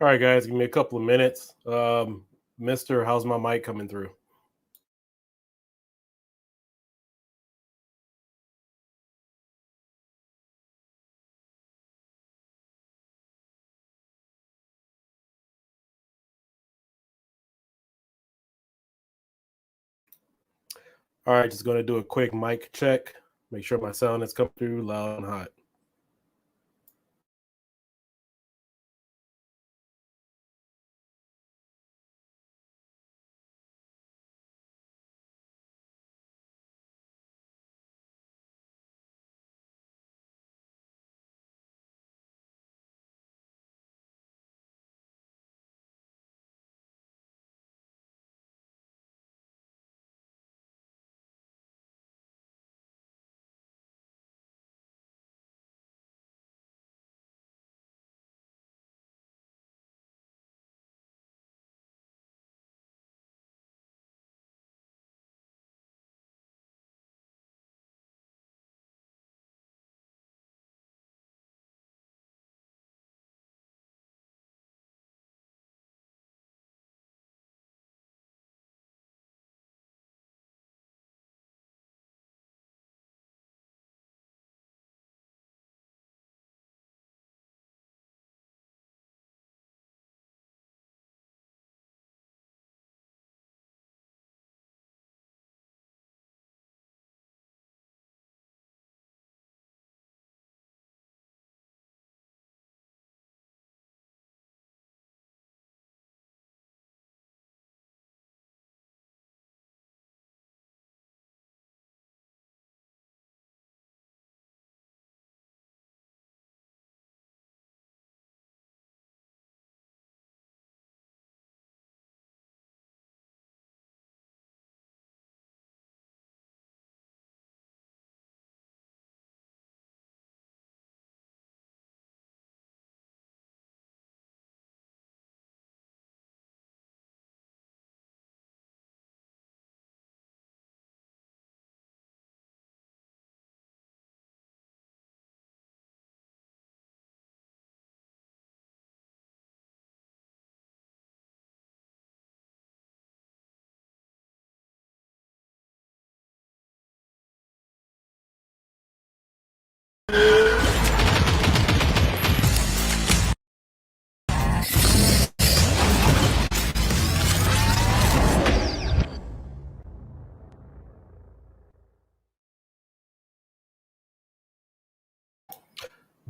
All right, guys, give me a couple of minutes. Mister, how's my mic coming through? All right, just going to do a quick mic check. Make sure my sound is coming through loud and hot.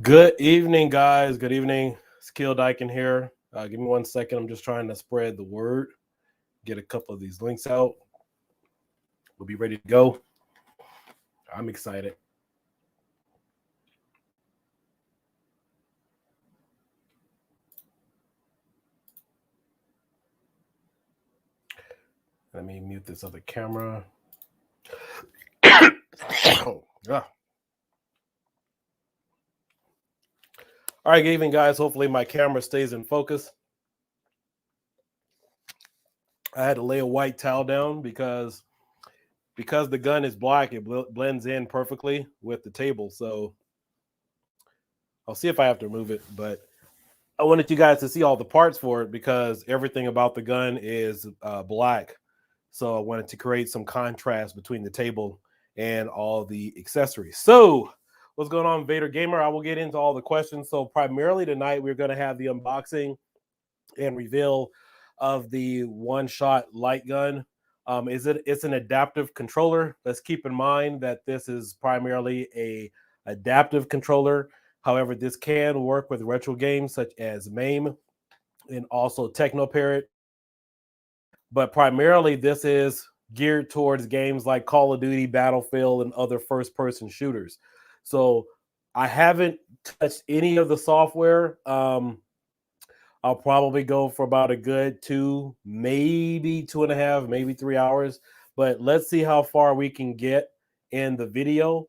Good evening, guys. Good evening. It's Kiodiekin here. Give me 1 second. I'm just trying to spread the word, get a couple of these links out. We'll be ready to go. I'm excited. Let me mute this other camera. Oh, yeah. All right, good evening, guys. Hopefully my camera stays in focus. I had to lay a white towel down because the gun is black, it blends in perfectly with the table. So I'll see if I have to remove it, but I wanted you guys to see all the parts for it because everything about the gun is black. So I wanted to create some contrast between the table and all the accessories. So what's going on, Vader Gamer? I will get into all the questions. So primarily tonight, we're going to have the unboxing and reveal of the OneShot light gun. It's an adaptive controller. Let's keep in mind that this is primarily a adaptive controller. However, this can work with retro games such as MAME and also Technoparrot. But primarily, this is geared towards games like Call of Duty, Battlefield, and other first-person shooters. So I haven't touched any of the software. I'll probably go for about a good 2, maybe 2.5, maybe 3 hours. But let's see how far we can get in the video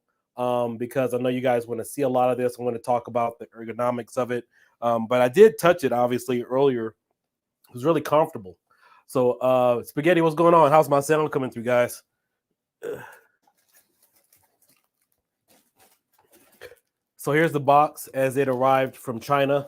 because I know you guys want to see a lot of this. I want to talk about the ergonomics of it. But I did touch it, obviously, earlier. It was really comfortable. So, Spaghetti, what's going on? How's my sound coming through, guys? So here's the box as it arrived from China.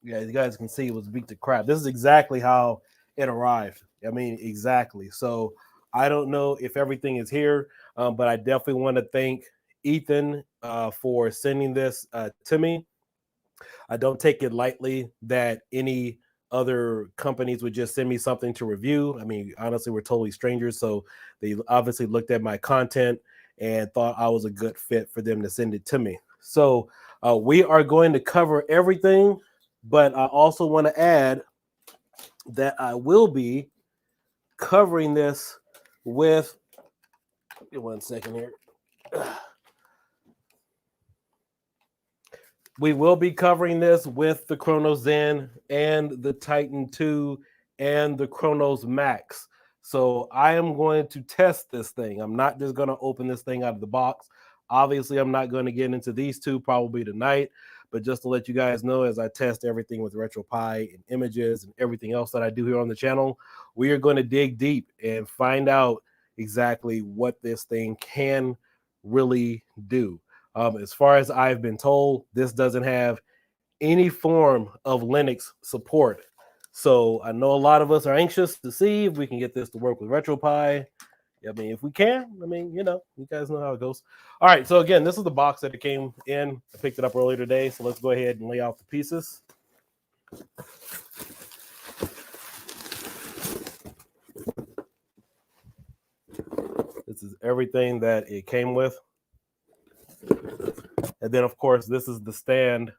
Yeah, you guys can see it was beat to crap. This is exactly how it arrived. I mean, exactly. So I don't know if everything is here, but I definitely want to thank Ethan for sending this to me. I don't take it lightly that any other companies would just send me something to review. I mean, honestly, we're totally strangers. So they obviously looked at my content and thought I was a good fit for them to send it to me. So we are going to cover everything, but I also want to add that I will be covering this with, give me 1 second here. We will be covering this with the Chronos Zen and the Titan 2 and the Chronos Max. So I am going to test this thing. I'm not just going to open this thing out of the box. Obviously, I'm not going to get into these two probably tonight, but just to let you guys know, as I test everything with retropie and images and everything else that I do here on the channel, we are going to dig deep and find out exactly what this thing can really do. As far as I've been told, this doesn't have any form of Linux support. So I know a lot of us are anxious to see if we can get this to work with retropie. I mean, if we can, I mean, you guys know how it goes. All right, so again, this is the box that it came in. I picked it up earlier today, so let's go ahead and lay out the pieces. This is everything that it came with. And then, of course, this is the stand.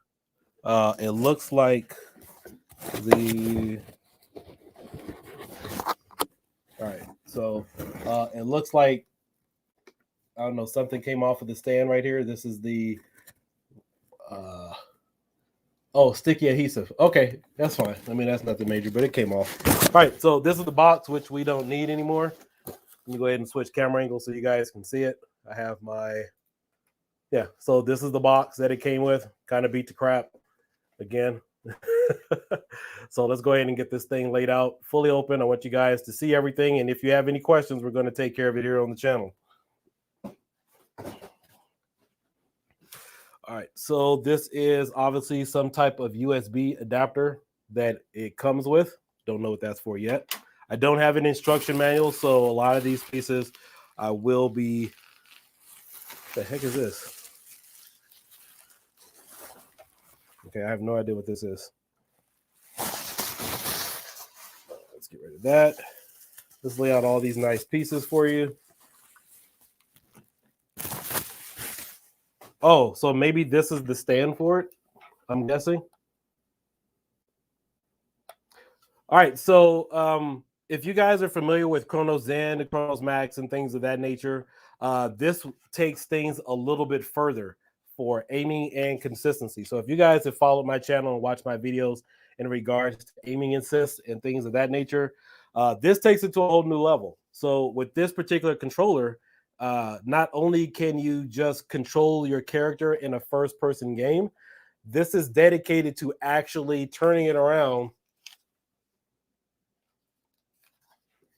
It looks like the... All right, so it looks like, I don't know, something came off of the stand right here. This is the, sticky adhesive. Okay, that's fine. I mean, that's nothing major, but it came off. All right, so this is the box, which we don't need anymore. Let me go ahead and switch camera angle so you guys can see it. I have my, so this is the box that it came with. Kind of beat the crap again. So let's go ahead and get this thing laid out, fully open. I want you guys to see everything. And if you have any questions, we're going to take care of it here on the channel. All right, so this is obviously some type of USB adapter that it comes with. Don't know what that's for yet. I don't have an instruction manual, so a lot of these pieces I will be... What the heck is this? Okay, I have no idea what this is. Let's get rid of that. Let's lay out all these nice pieces for you. Oh, so maybe this is the stand for it, I'm guessing. All right, so if you guys are familiar with Chronos Zen, Chronos Max, and things of that nature, this takes things a little bit further for aiming and consistency. So if you guys have followed my channel and watched my videos in regards to aiming assist and things of that nature, this takes it to a whole new level. So with this particular controller, not only can you just control your character in a first-person game, this is dedicated to actually turning it around.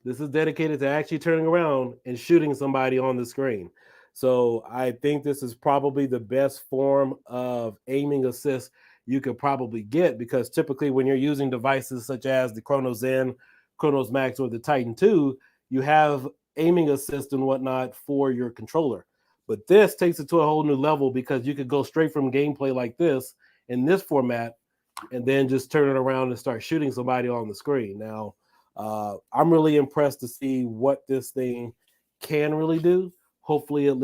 This is dedicated to actually turning around and shooting somebody on the screen. So I think this is probably the best form of aiming assist you could probably get, because typically when you're using devices such as the Chronos Zen, Chronos Max, or the Titan 2, you have aiming assist and whatnot for your controller. But this takes it to a whole new level, because you could go straight from gameplay like this in this format and then just turn it around and start shooting somebody on the screen. Now, I'm really impressed to see what this thing can really do. Hopefully it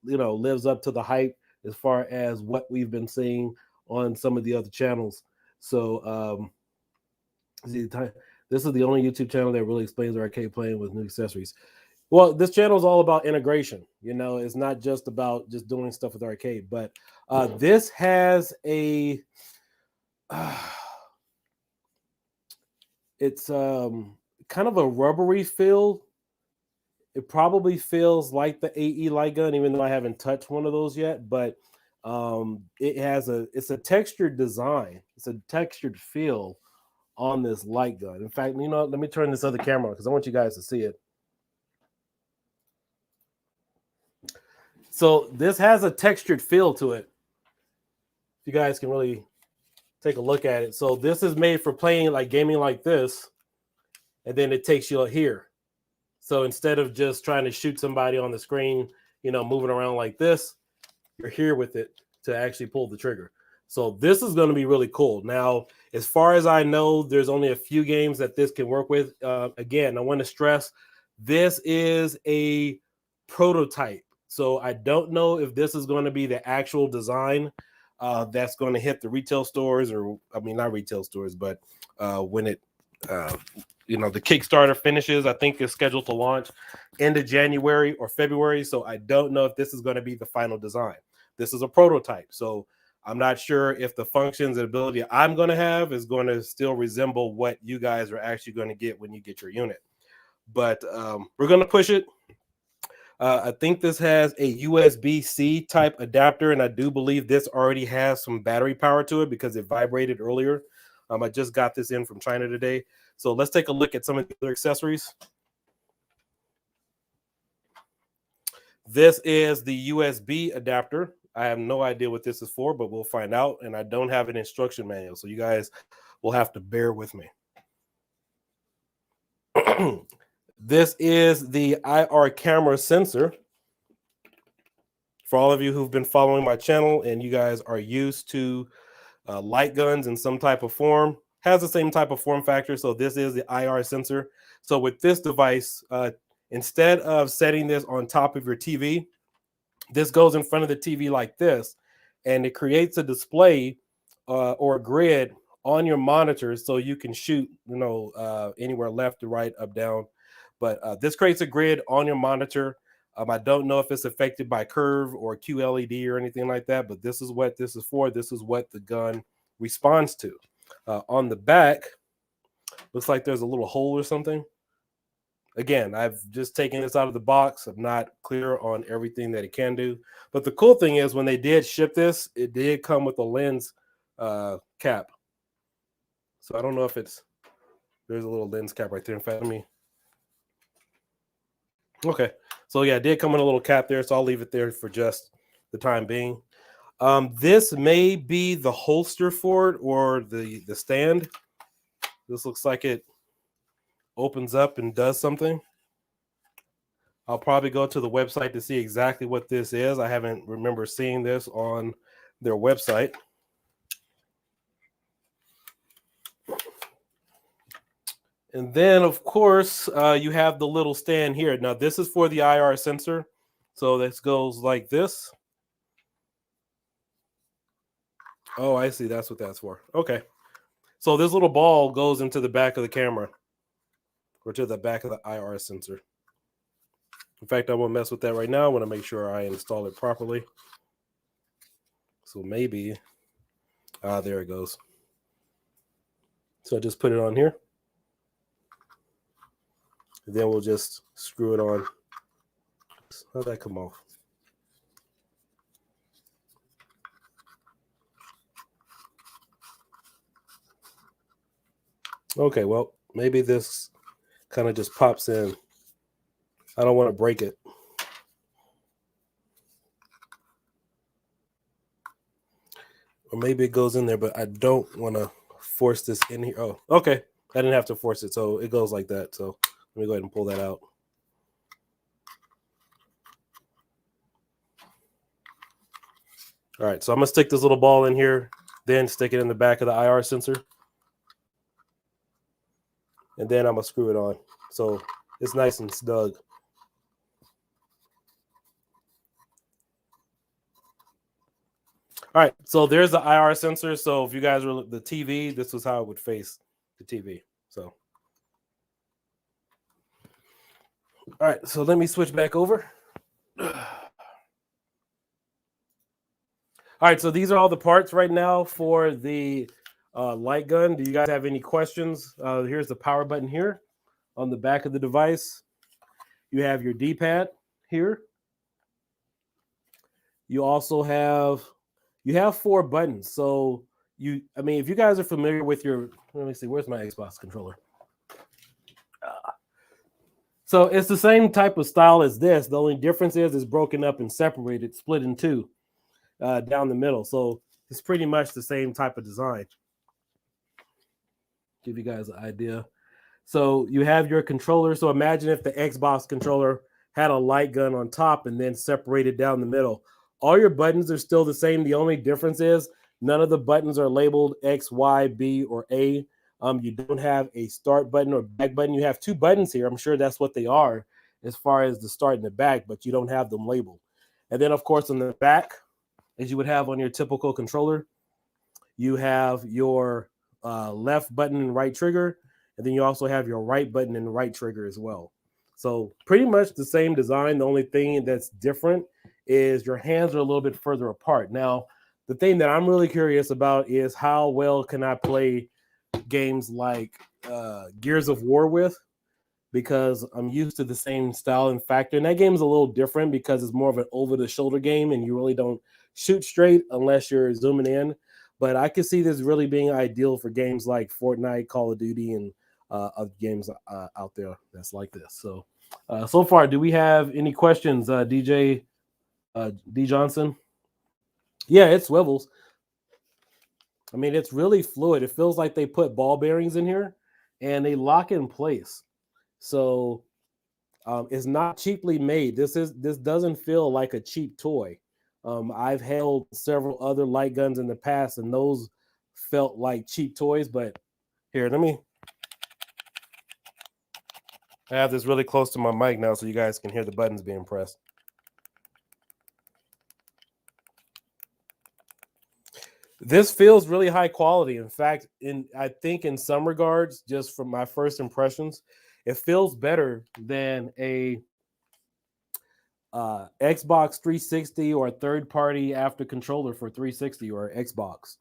lives up to the hype as far as what we've been seeing on some of the other channels. So this is the only YouTube channel that really explains arcade playing with new accessories. Well, this channel is all about integration. It's not just about just doing stuff with arcade, but this has a it's kind of a rubbery feel. It probably feels like the AE light gun, even though I haven't touched one of those yet. But it's a textured design. It's a textured feel on this light gun. In fact, let me turn this other camera on because I want you guys to see it. So this has a textured feel to it. You guys can really take a look at it. So this is made for playing like gaming like this, and then it takes you here. So instead of just trying to shoot somebody on the screen, you know, moving around like this, you're here with it to actually pull the trigger. So this is going to be really cool. Now, as far as I know, there's only a few games that this can work with. Again, I want to stress, this is a prototype. So I don't know if this is going to be the actual design that's going to hit the retail stores, or I mean, not retail stores, but when it, you know, the Kickstarter finishes, I think is scheduled to launch end of January or February. So I don't know if this is going to be the final design. This is a prototype. So I'm not sure if the functions and ability I'm going to have is going to still resemble what you guys are actually going to get when you get your unit. But we're going to push it. I think this has a USB-C type adapter, and I do believe this already has some battery power to it because it vibrated earlier. I just got this in from China today. So let's take a look at some of the other accessories. This is the USB adapter. I have no idea what this is for, but we'll find out. And I don't have an instruction manual, so you guys will have to bear with me. This is the IR camera sensor. For all of you who've been following my channel and you guys are used to light guns in some type of form, has the same type of form factor. So this is the IR sensor. So with this device, instead of setting this on top of your TV, this goes in front of the TV like this, and it creates a display or a grid on your monitor so you can shoot, you know, anywhere left to right, up, down. But this creates a grid on your monitor. I don't know if it's affected by curve or QLED or anything like that, but this is what this is for. This is what the gun responds to. On the back, looks like there's a little hole or something. Again, I've just taken this out of the box. I'm not clear on everything that it can do. But the cool thing is when they did ship this, it did come with a lens cap. So I don't know if it's, there's a little lens cap right there. In fact, let me. Okay. So yeah, it did come in a little cap there. So I'll leave it there for just the time being. This may be the holster for it or the stand. This looks like it opens up and does something. I'll probably go to the website to see exactly what this is. I haven't remember seeing this on their website. And then, of course, you have the little stand here. Now, this is for the IR sensor. So this goes like this. Oh, I see. That's what that's for. Okay. So this little ball goes into the back of the camera or to the back of the IR sensor. In fact, I won't mess with that right now. I want to make sure I install it properly. So maybe, there it goes. So I just put it on here. And then we'll just screw it on. How'd that come off? Okay, well, maybe this kind of just pops in. I don't want to break it. Or maybe it goes in there, but I don't want to force this in here. Oh, okay. I didn't have to force it, so it goes like that. So let me go ahead and pull that out. All right, so I'm going to stick this little ball in here, then stick it in the back of the IR sensor. And then I'm going to screw it on. So it's nice and snug. All right, so there's the IR sensor. So if you guys were the TV, this was how it would face the TV. So, all right, so let me switch back over. All right, so these are all the parts right now for the light gun. Do you guys have any questions? Here's the power button here on the back of the device. You have your D-pad here. You also have 4 buttons. So I mean, if you guys are familiar with your, let me see, where's my Xbox controller? So it's the same type of style as this. The only difference is it's broken up and separated, split in two down the middle. So it's pretty much the same type of design. give you guys an idea. So you have your controller. So imagine if the Xbox controller had a light gun on top and then separated down the middle. All your buttons are still the same. The only difference is none of the buttons are labeled X, Y, B, or A. You don't have a start button or back button. You have two buttons here. I'm sure that's what they are as far as the start and the back, but you don't have them labeled. And then, of course, on the back, as you would have on your typical controller, you have your left button and right trigger, and then you also have your right button and right trigger as well. So pretty much the same design. The only thing that's different is your hands are a little bit further apart. Now, the thing that I'm really curious about is how well can I play games like Gears of War with, because I'm used to the same style and factor. And that game is a little different because it's more of an over-the-shoulder game, and you really don't shoot straight unless you're zooming in. But I could see this really being ideal for games like Fortnite, Call of Duty, and other games out there that's like this. So, so far, do we have any questions, DJ D Johnson? Yeah, it swivels. I mean, it's really fluid. It feels like they put ball bearings in here and they lock in place. So it's not cheaply made. This doesn't feel like a cheap toy. I've held several other light guns in the past, and those felt like cheap toys. But here, I have this really close to my mic now, so you guys can hear the buttons being pressed. This feels really high quality. In fact, I think in some regards, just from my first impressions, it feels better than a Xbox 360 or a third-party after controller for 360 or Xbox.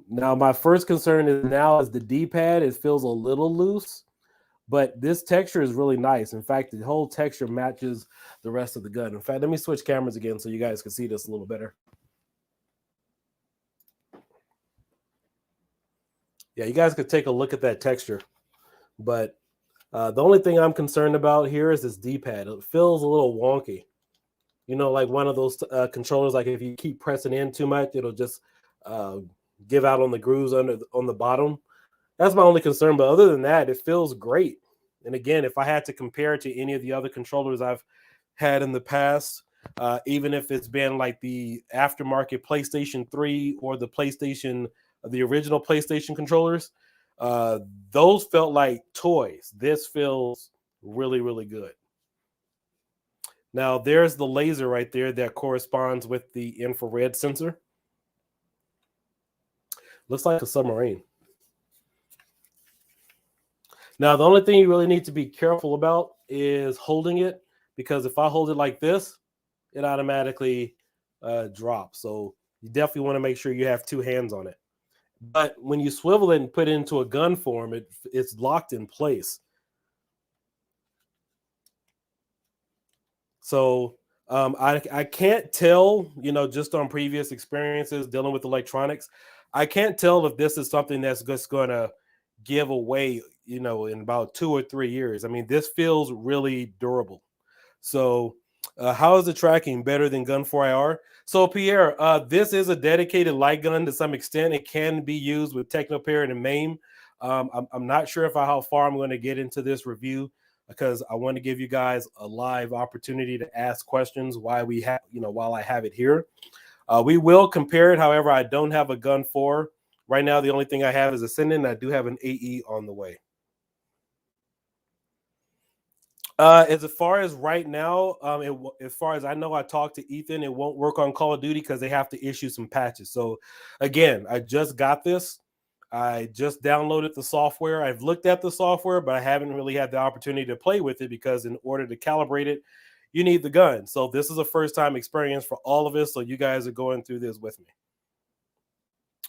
Now my first concern is the D-pad. It feels a little loose, but this texture is really nice. In fact, the whole texture matches the rest of the gun. In fact, let me switch cameras again so you guys can see this a little better. Yeah, you guys could take a look at that texture, but the only thing I'm concerned about here is this D-pad. It feels a little wonky. You know, like one of those controllers, like if you keep pressing in too much, it'll just give out on the grooves on the bottom. That's my only concern. But other than that, it feels great. And again, if I had to compare it to any of the other controllers I've had in the past, even if it's been like the aftermarket PlayStation 3 or the original PlayStation controllers, those felt like toys. This feels really, really good. Now, there's the laser right there that corresponds with the infrared sensor. Looks like a submarine. Now, the only thing you really need to be careful about is holding it, because if I hold it like this, it automatically drops. So you definitely want to make sure you have two hands on it. But when you swivel it and put it into a gun form, it's locked in place. So I can't tell, just on previous experiences dealing with electronics, I can't tell if this is something that's just going to give away, in about 2 or 3 years. I mean, this feels really durable. So how is the tracking better than Gun 4IR? So Pierre, this is a dedicated light gun to some extent. It can be used with Technoparrot and MAME. I'm not sure how far I'm going to get into this review, because I want to give you guys a live opportunity to ask questions while I have it here. We will compare it. However, I don't have a Gun 4 right now. The only thing I have is Ascendant. I do have an AE on the way. As far as right now, as far as I know, I talked to Ethan. It won't work on Call of Duty because they have to issue some patches. So again, I just got this. I just downloaded the software. I've looked at the software, but I haven't really had the opportunity to play with it, because in order to calibrate it, you need the gun. So this is a first-time experience for all of us. So you guys are going through this with me.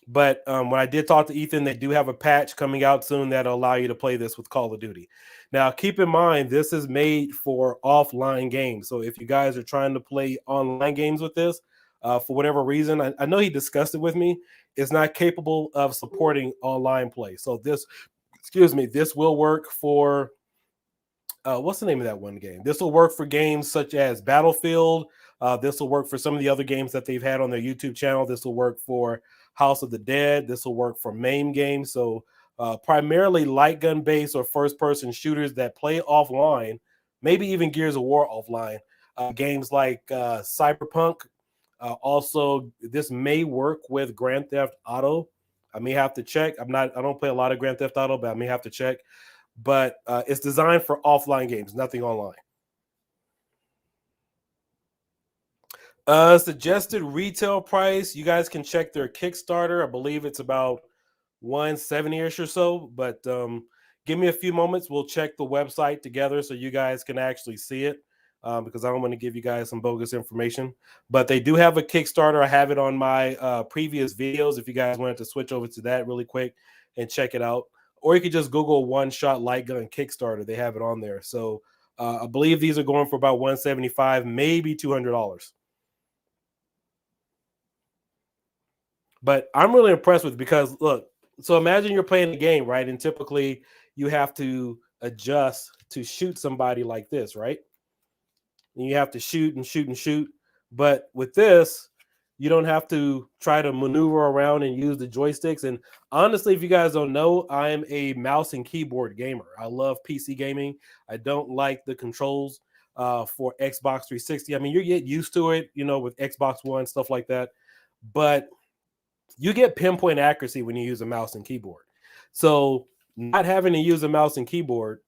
But when I did talk to Ethan, they do have a patch coming out soon that'll allow you to play this with Call of Duty. Now, keep in mind, this is made for offline games. So if you guys are trying to play online games with this, for whatever reason, I know he discussed it with me, it's not capable of supporting online play. So this will work for, what's the name of that one game? This will work for games such as Battlefield. This will work for some of the other games that they've had on their YouTube channel. This will work for House of the Dead. This will work for MAME games. So primarily light gun based or first person shooters that play offline, maybe even Gears of War offline. Games like Cyberpunk. Also, this may work with Grand Theft Auto. I may have to check. I don't play a lot of Grand Theft Auto, but I may have to check. But it's designed for offline games, nothing online. Suggested retail price. You guys can check their Kickstarter. I believe it's about $170-ish or so. But give me a few moments. We'll check the website together so you guys can actually see it. Because I don't want to give you guys some bogus information. But they do have a Kickstarter. I have it on my previous videos if you guys wanted to switch over to that really quick and check it out. Or you could just Google OneShot Lightgun Kickstarter. They have it on there. So I believe these are going for about $175, maybe $200. But I'm really impressed with it because, look, so imagine you're playing a game, right? And typically you have to adjust to shoot somebody like this, right? And you have to shoot and shoot and shoot. But with this, you don't have to try to maneuver around and use the joysticks. And honestly, if you guys don't know, I'm a mouse and keyboard gamer. I love PC gaming. I don't like the controls for Xbox 360. I mean, you get used to it, you know, with Xbox One, stuff like that. But you get pinpoint accuracy when you use a mouse and keyboard. So not having to use a mouse and keyboard,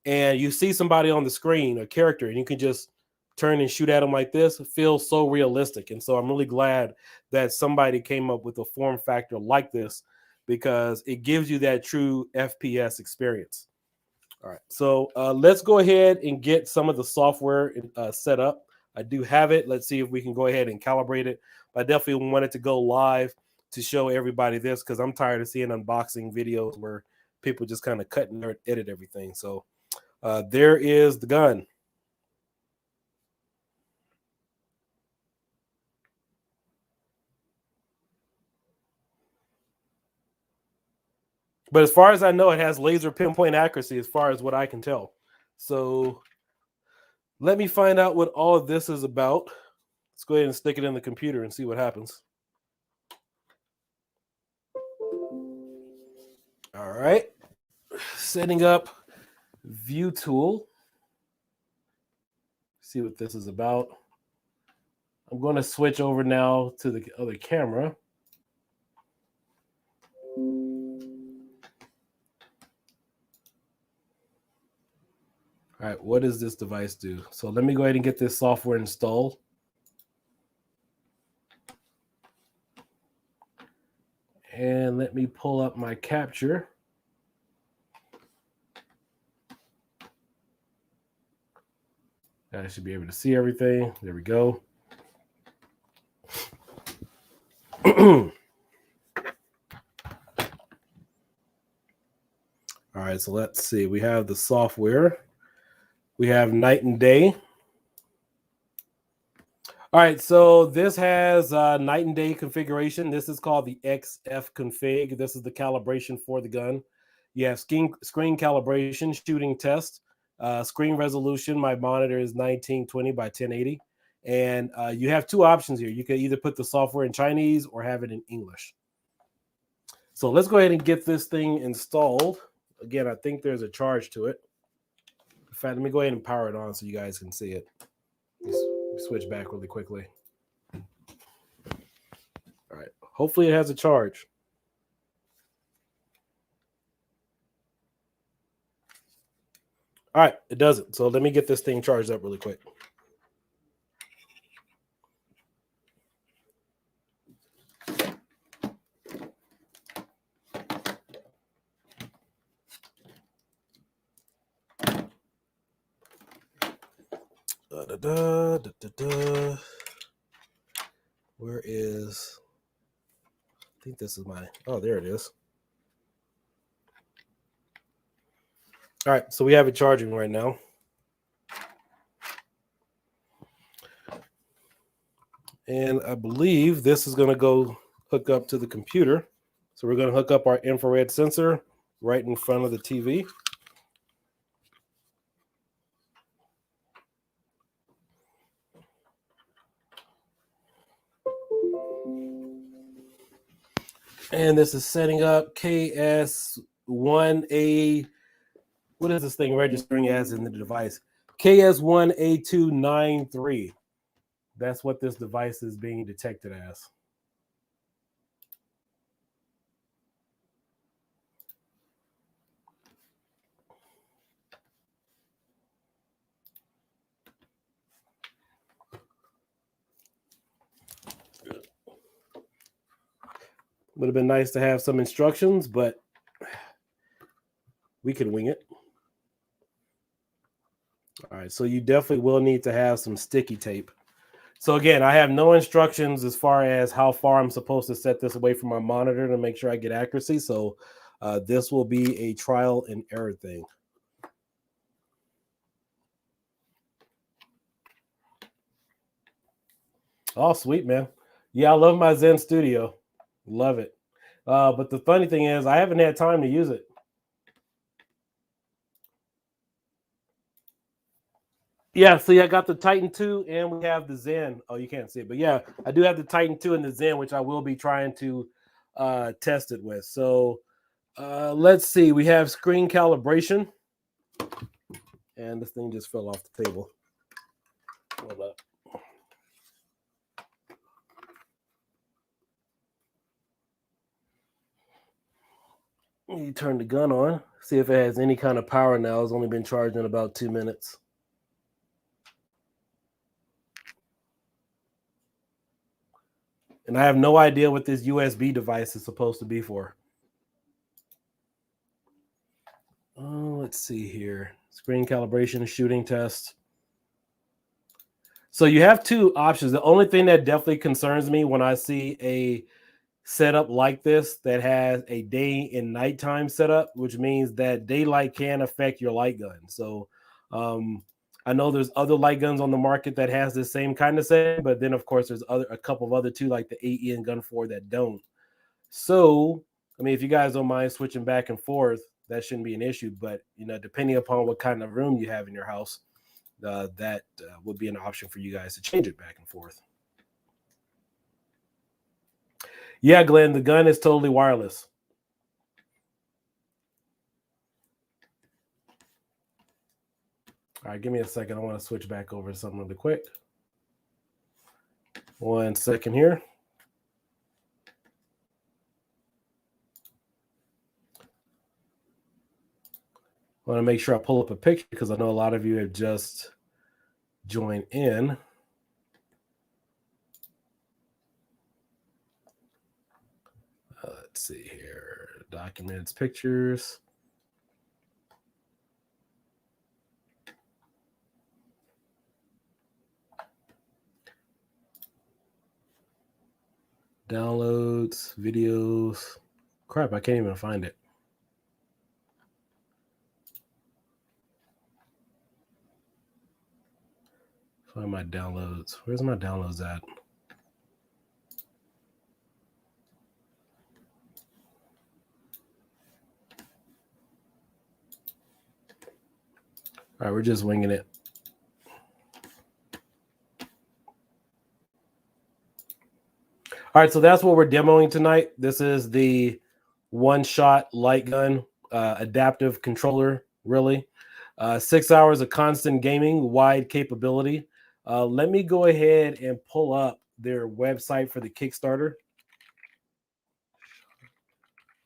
and you see somebody on the screen, a character, and you can just turn and shoot at them like this, feels so realistic. And so I'm really glad that somebody came up with a form factor like this because it gives you that true FPS experience. All right, so let's go ahead and get some of the software set up. I do have it. Let's see if we can go ahead and calibrate it. But I definitely wanted to go live to show everybody this because I'm tired of seeing unboxing videos where people just kind of cut and edit everything. So there is the gun. But as far as I know, it has laser pinpoint accuracy as far as what I can tell. So let me find out what all of this is about. Let's go ahead and stick it in the computer and see what happens. All right. Setting up view tool. See what this is about. I'm going to switch over now to the other camera. All right, what does this device do? So let me go ahead and get this software installed. And let me pull up my capture. I should be able to see everything. There we go. All right, so let's see. We have the software. We have night and day. All right, so this has night and day configuration. This is called the XF config. This is the calibration for the gun. You have screen calibration, shooting test, screen resolution. My monitor is 1920 by 1080. And you have two options here. You can either put the software in Chinese or have it in English. So let's go ahead and get this thing installed. Again, I think there's a charge to it. In fact, let me go ahead and power it on so you guys can see it. Switch back really quickly. All right. Hopefully it has a charge. All right. It doesn't. So let me get this thing charged up really quick. Where is, I think this is my, oh, there it is. All right, so we have it charging right now. And I believe this is going to go hook up to the computer. So we're going to hook up our infrared sensor right in front of the TV. And this is setting up KS1A. What is this thing registering as in the device? KS1A293. That's what this device is being detected as. Would have been nice to have some instructions, but we can wing it. All right, so you definitely will need to have some sticky tape. So again, I have no instructions as far as how far I'm supposed to set this away from my monitor to make sure I get accuracy. So this will be a trial and error thing. Oh, sweet, man. Yeah, I love my Zen Studio. Love it. But the funny thing is I haven't had time to use it. Yeah, so I got the Titan 2 and we have the Zen. Oh, you can't see it, but yeah, I do have the Titan 2 and the Zen, which I will be trying to test it with. So let's see. We have screen calibration. And this thing just fell off the table. Hold up. You turn the gun on, see if it has any kind of power now. It's only been charged in about 2 minutes. And I have no idea what this USB device is supposed to be for. Oh, let's see here. Screen calibration, shooting test. So you have two options. The only thing that definitely concerns me when I see a setup like this that has a day and nighttime setup, which means that daylight can affect your light gun. So I know there's other light guns on the market that has the same kind of setting, but then of course there's a couple of other two like the AE and Gun 4 that don't. So I mean, if you guys don't mind switching back and forth, that shouldn't be an issue. But depending upon what kind of room you have in your house, that would be an option for you guys to change it back and forth. Yeah, Glenn, the gun is totally wireless. All right, give me a second. I want to switch back over to something really quick. 1 second here. I want to make sure I pull up a picture because I know a lot of you have just joined in. Let's see here. Documents, pictures. Downloads, videos. Crap, I can't even find it. Find my downloads. Where's my downloads at? All right, we're just winging it. All right, so that's what we're demoing tonight. This is the OneShot light gun adaptive controller, really. 6 hours of constant gaming, wide capability. Let me go ahead and pull up their website for the Kickstarter.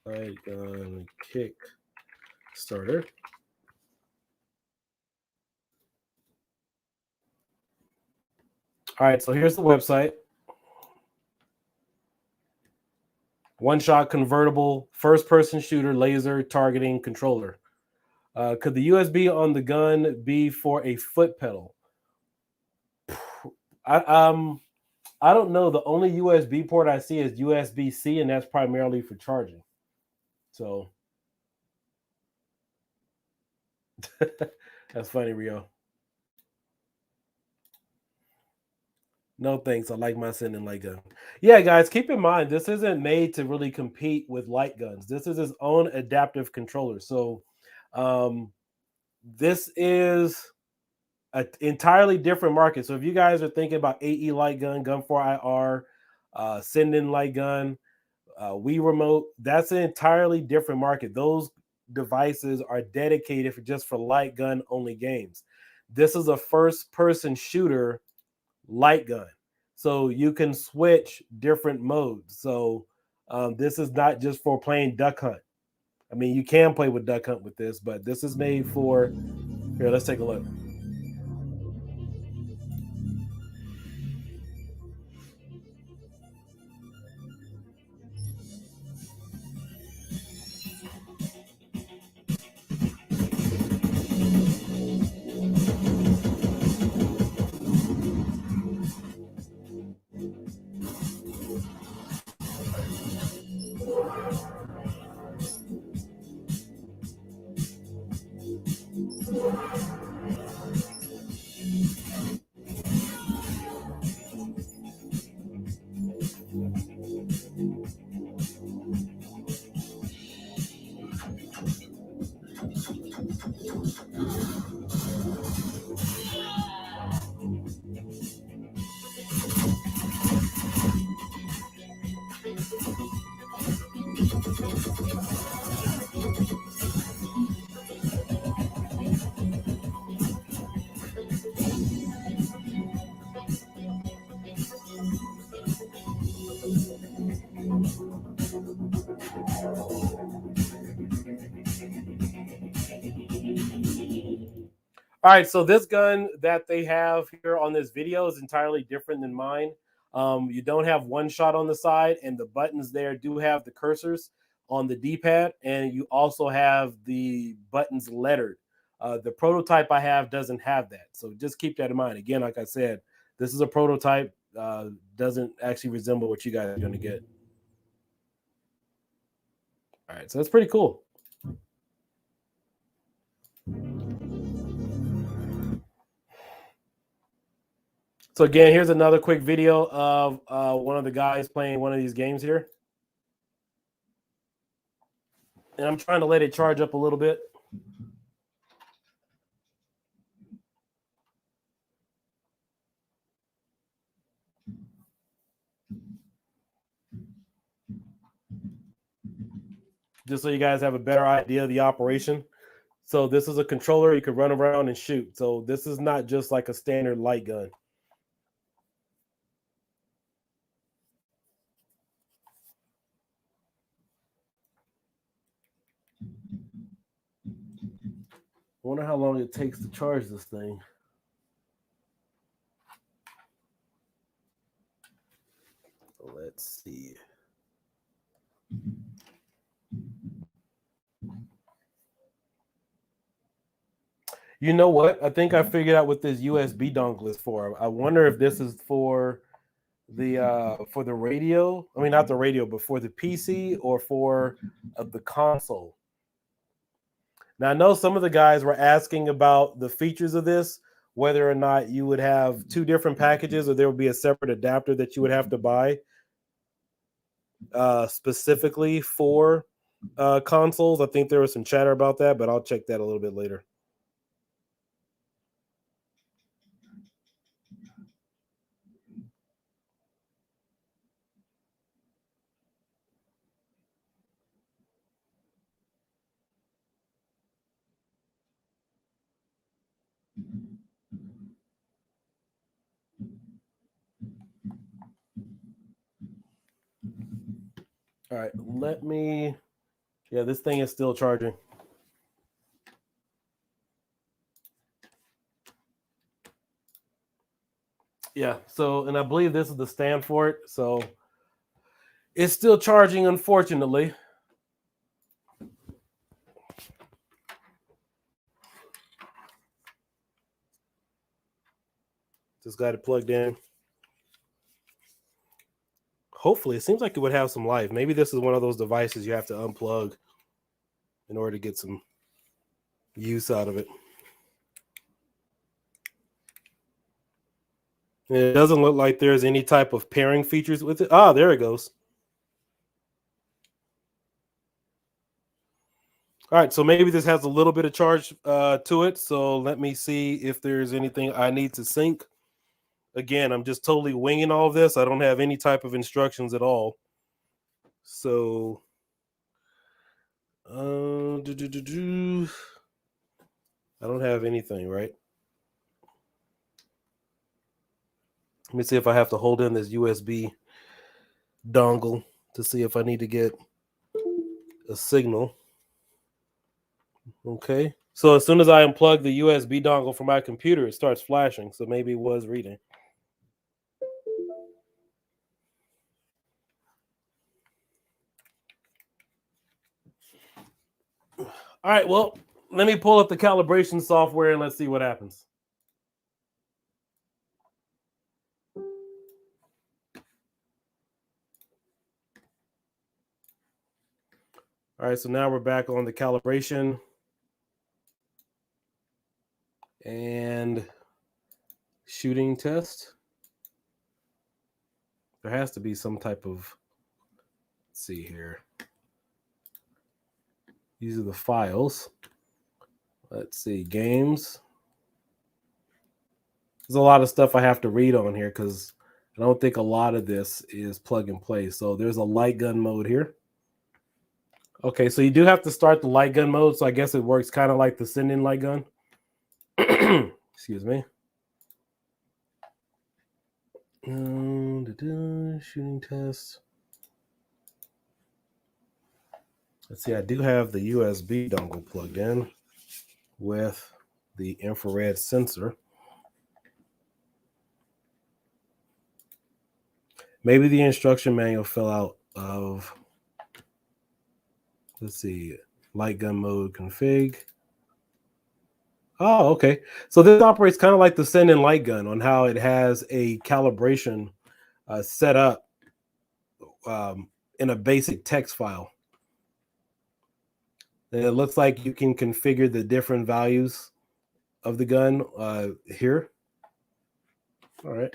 Lightgun Kickstarter. All right, so here's the website. OneShot convertible, first-person shooter, laser targeting controller. Could the USB on the gun be for a foot pedal? I don't know. The only USB port I see is USB-C, and that's primarily for charging. So that's funny, Rio. No thanks. I like my sending light gun. Yeah, guys, keep in mind this isn't made to really compete with light guns. This is its own adaptive controller. So this is an entirely different market. So if you guys are thinking about AE light gun, Gun 4 IR, send-in light gun, Wii Remote, that's an entirely different market. Those devices are dedicated just for light gun only games. This is a first-person shooter light gun, so you can switch different modes. So this is not just for playing duck hunt. I mean, you can play with duck hunt with this, but this is made for. Here, let's take a look. All right, so this gun that they have here on this video is entirely different than mine. You don't have one shot on the side, and the buttons there do have the cursors on the D-pad, and you also have the buttons lettered. The prototype I have doesn't have that, so just keep that in mind. Again, like I said, this is a prototype, doesn't actually resemble what you guys are going to get. All right, so that's pretty cool. So again, here's another quick video of one of the guys playing one of these games here. And I'm trying to let it charge up a little bit. Just so you guys have a better idea of the operation. So this is a controller you could run around and shoot. So this is not just like a standard light gun. I wonder how long it takes to charge this thing. Let's see. You know what? I think I figured out what this USB dongle is for. I wonder if this is for the radio. I mean, not the radio, but for the PC or for the console. Now, I know some of the guys were asking about the features of this, whether or not you would have two different packages or there would be a separate adapter that you would have to buy specifically for consoles. I think there was some chatter about that, but I'll check that a little bit later. All right, let me. Yeah, this thing is still charging. Yeah, so, and I believe this is the stand for it. So it's still charging, unfortunately. Just got it plugged in. Hopefully, it seems like it would have some life. Maybe this is one of those devices you have to unplug in order to get some use out of it. And it doesn't look like there's any type of pairing features with it. Ah, there it goes. All right, so maybe this has a little bit of charge to it. So let me see if there's anything I need to sync. Again, I'm just totally winging all of this. I don't have any type of instructions at all. So, I don't have anything, right? Let me see if I have to hold in this USB dongle to see if I need to get a signal. Okay. So as soon as I unplug the USB dongle from my computer, it starts flashing. So maybe it was reading. All right. Well, let me pull up the calibration software and let's see what happens. All right. So now we're back on the calibration and shooting test. There has to be some type of, let's see here. These are the files. Let's see, games. There's a lot of stuff I have to read on here because I don't think a lot of this is plug and play. So there's a light gun mode here. Okay, so you do have to start the light gun mode. So I guess it works kind of like the send-in light gun. Excuse me. Shooting test. Let's see, I do have the USB dongle plugged in with the infrared sensor. Maybe the instruction manual fell out of, let's see, light gun mode config. Oh, okay. So this operates kind of like the send-in light gun on how it has a calibration set up in a basic text file. And it looks like you can configure the different values of the gun here. All right.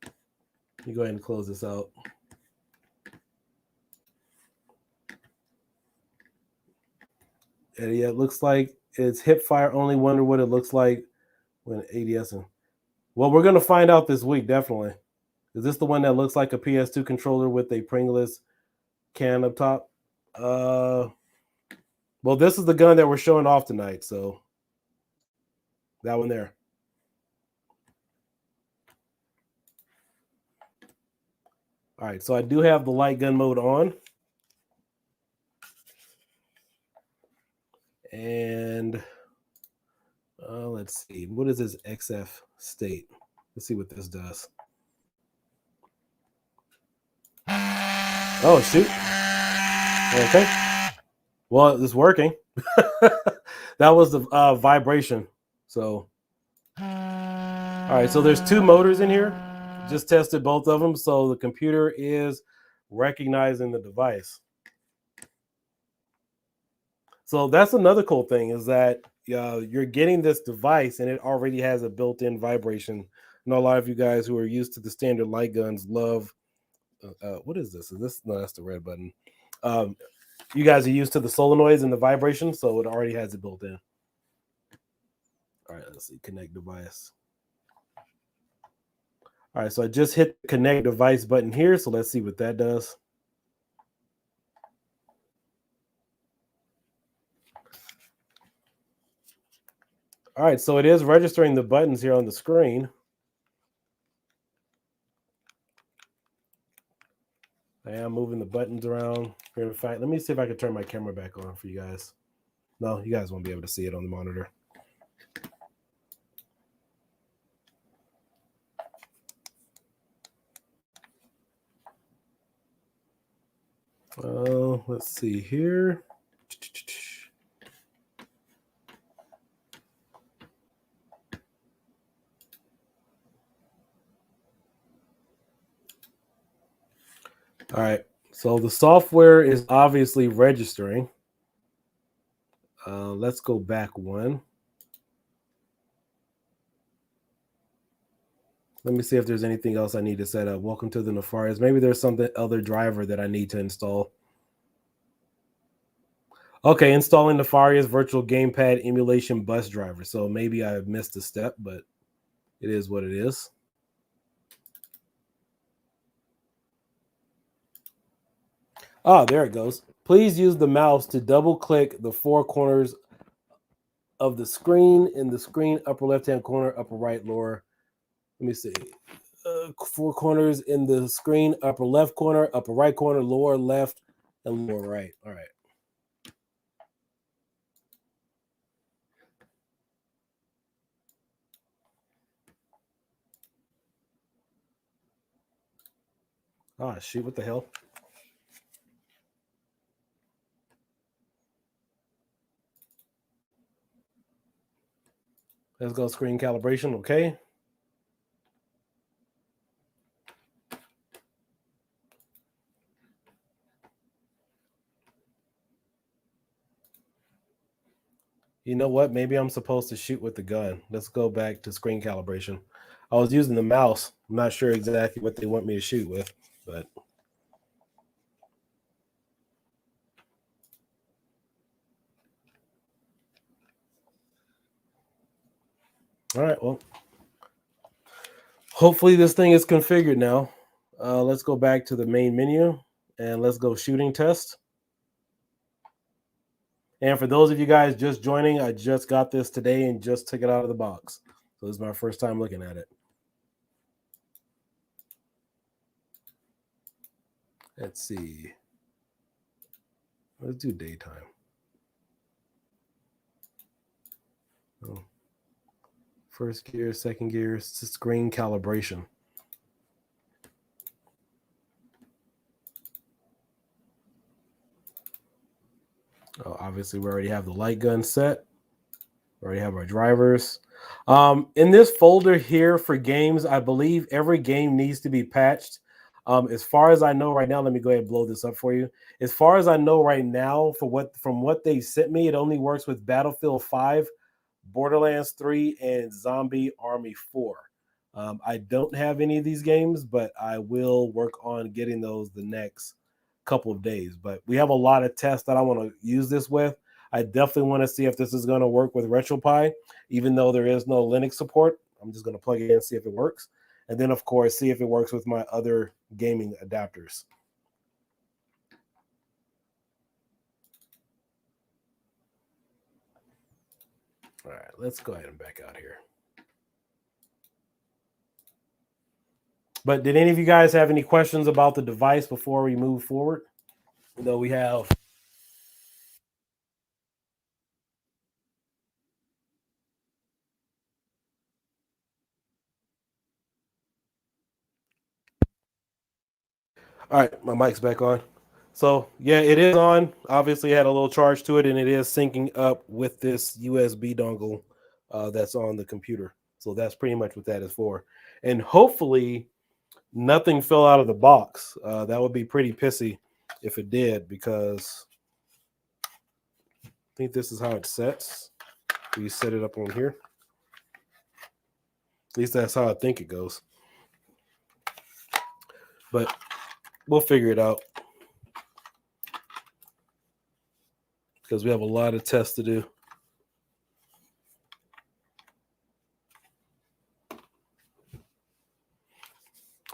Let me go ahead and close this out. And yeah, it looks like it's hip fire only. Wonder what it looks like when ADSing. Well, we're going to find out this week, definitely. Is this the one that looks like a PS2 controller with a Pringles can up top? Well, this is the gun that we're showing off tonight, so that one there. All right, so I do have the light gun mode on. And let's see, what is this XF state? Let's see what this does. Oh, shoot. Okay. Well, it's working. That was the vibration. So, all right, so there's two motors in here. Just tested both of them. So the computer is recognizing the device. So that's another cool thing is that you're getting this device and it already has a built-in vibration. I know a lot of you guys who are used to the standard light guns love, what is this? Is this, no, that's the red button. You guys are used to the solenoids and the vibration, so it already has it built in. All right, let's see, connect device. All right, so I just hit the connect device button here, so let's see what that does. All right, so it is registering the buttons here on the screen. I am moving the buttons around. In fact, let me see if I can turn my camera back on for you guys. No, you guys won't be able to see it on the monitor. Let's see here. All right, so the software is obviously registering. Let's go back one. Let me see if there's anything else I need to set up. Welcome to the Nefarious. Maybe there's some other driver that I need to install. Okay, installing Nefarious virtual gamepad emulation bus driver. So maybe I missed a step, but it is what it is. Ah, there it goes. Please use the mouse to double click the four corners of the screen in the screen upper left-hand corner, upper right, lower. Let me see. Four corners in the screen, upper left corner, upper right corner, lower left, and lower right. All right. Ah, shoot, what the hell? Let's go screen calibration, okay. You know what? Maybe I'm supposed to shoot with the gun. Let's go back to screen calibration. I was using the mouse. I'm not sure exactly what they want me to shoot with, but all right, well, hopefully this thing is configured now. Let's go back to the main menu and let's go shooting test. And for those of you guys just joining, I just got this today and just took it out of the box. So this is my first time looking at it. Let's see. Let's do daytime. Oh. First gear, second gear, screen calibration. Oh, obviously, we already have the light gun set. We already have our drivers. In this folder here for games, I believe every game needs to be patched. As far as I know right now, let me go ahead and blow this up for you. As far as I know right now, from what they sent me, it only works with Battlefield 5, Borderlands 3, and Zombie Army 4. I don't have any of these games, but I will work on getting those the next couple of days. But we have a lot of tests that I want to use this with. I definitely want to see if this is going to work with retropie, even though there is no Linux support. I'm just going to plug it in and see if it works. And then, of course, see if it works with my other gaming adapters. All right, let's go ahead and back out here. But did any of you guys have any questions about the device before we move forward? Though we have. All right, my mic's back on. So yeah, it is on. Obviously, it had a little charge to it, and it is syncing up with this USB dongle that's on the computer. So that's pretty much what that is for. And hopefully, nothing fell out of the box. That would be pretty pissy if it did, because I think this is how it sets. You set it up on here. At least that's how I think it goes. But we'll figure it out, because we have a lot of tests to do.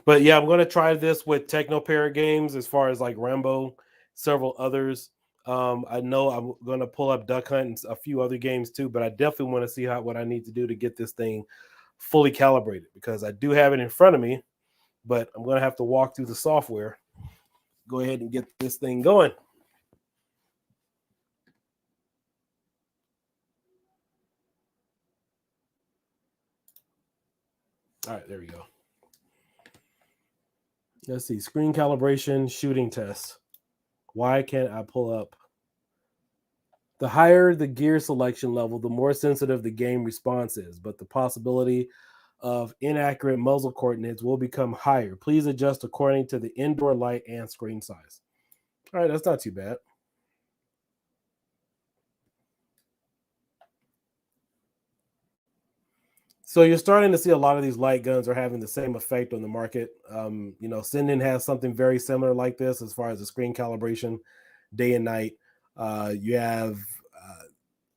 But yeah, I'm going to try this with Technoparrot games as far as like Rambo, several others. I know I'm going to pull up Duck Hunt and a few other games too, but I definitely want to see what I need to do to get this thing fully calibrated, because I do have it in front of me, but I'm going to have to walk through the software, go ahead and get this thing going. All right, there we go. Let's see, screen calibration, shooting test. Why can't I pull up? The higher the gear selection level, the more sensitive the game response is, but the possibility of inaccurate muzzle coordinates will become higher. Please adjust according to the indoor light and screen size. All right, that's not too bad. So you're starting to see a lot of these light guns are having the same effect on the market. Sinden has something very similar like this as far as the screen calibration, day and night. You have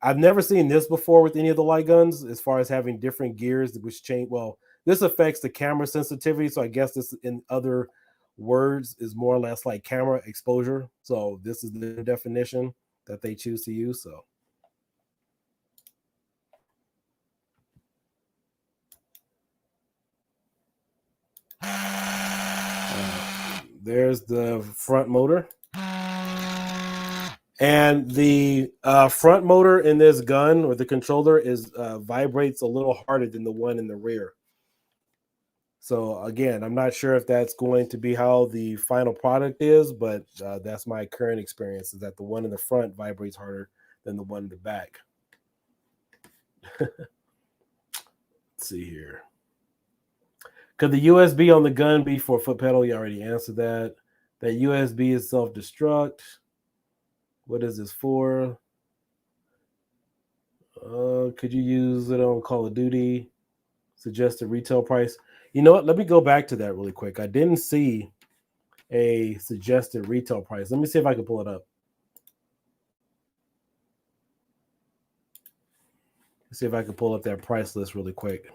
I've never seen this before with any of the light guns, as far as having different gears which change. Well, this affects the camera sensitivity, so I guess this in other words is more or less like camera exposure. So this is the definition that they choose to use. So there's the front motor. And the front motor in this gun, or the controller, is vibrates a little harder than the one in the rear. So again, I'm not sure if that's going to be how the final product is, but that's my current experience, is that the one in the front vibrates harder than the one in the back. Let's see here. Could the USB on the gun be for foot pedal? You already answered that. That USB is self-destruct. What is this for? Could you use it on Call of Duty? Suggested retail price. You know what? Let me go back to that really quick. I didn't see a suggested retail price. Let me see if I can pull it up. Let's see if I can pull up that price list really quick.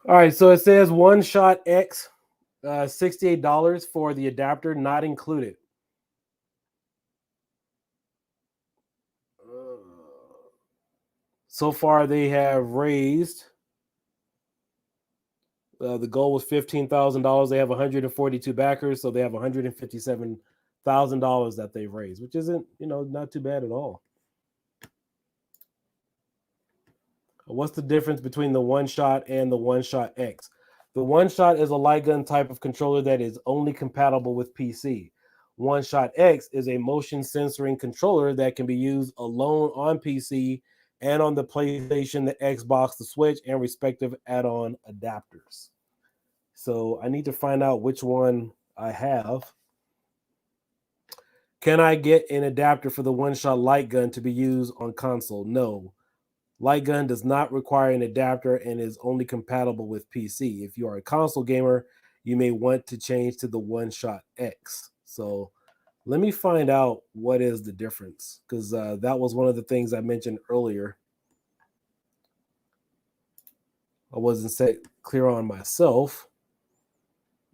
All right, so it says OneShot X, $68 for the adapter, not included. So far, they have raised. The goal was $15,000. They have 142 backers, so they have $157,000 that they've raised, which isn't, not too bad at all. What's the difference between the OneShot and the OneShot X? The OneShot is a Lightgun type of controller that is only compatible with PC. OneShot X is a motion censoring controller that can be used alone on PC and on the PlayStation, the Xbox, the Switch, and respective add-on adapters. So I need to find out which one I have. Can I get an adapter for the OneShot Lightgun to be used on console? No. Lightgun does not require an adapter and is only compatible with PC. If you are a console gamer, you may want to change to the OneShot X. So let me find out what is the difference, because that was one of the things I mentioned earlier. I wasn't set clear on myself.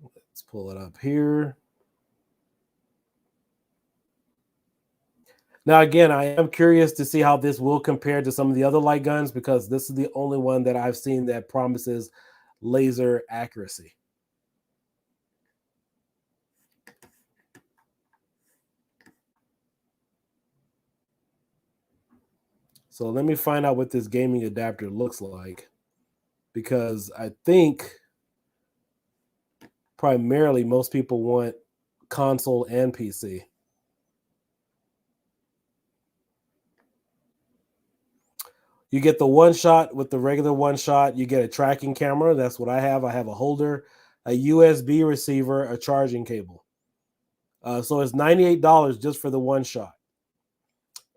Let's pull it up here. Now, again, I am curious to see how this will compare to some of the other light guns, because this is the only one that I've seen that promises laser accuracy. So let me find out what this gaming adapter looks like, because I think primarily most people want console and PC. You get the OneShot with the regular OneShot. You get a tracking camera. That's what I have. I have a holder, a USB receiver, a charging cable. So it's $98 just for the OneShot.